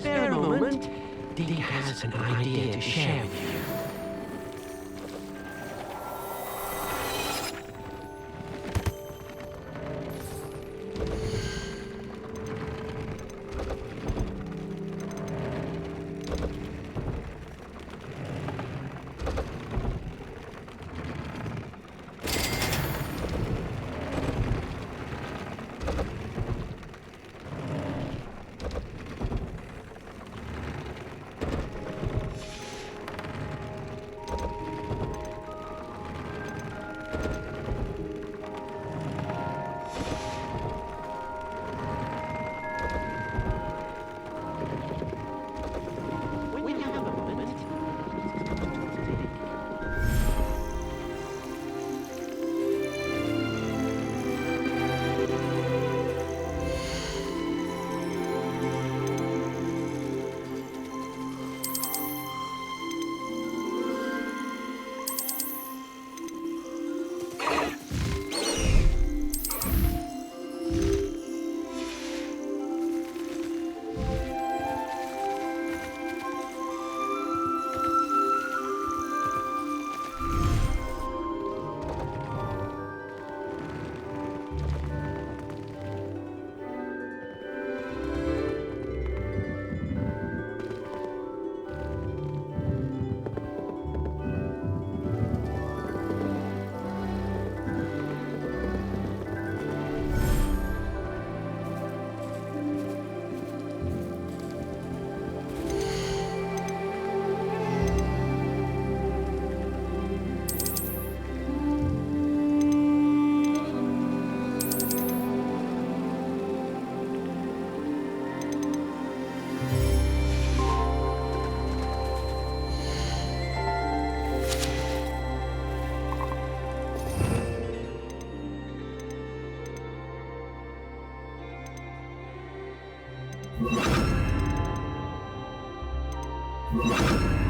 Speaker 7: Spare a moment. Dilly has an idea to share with you.
Speaker 3: Bye.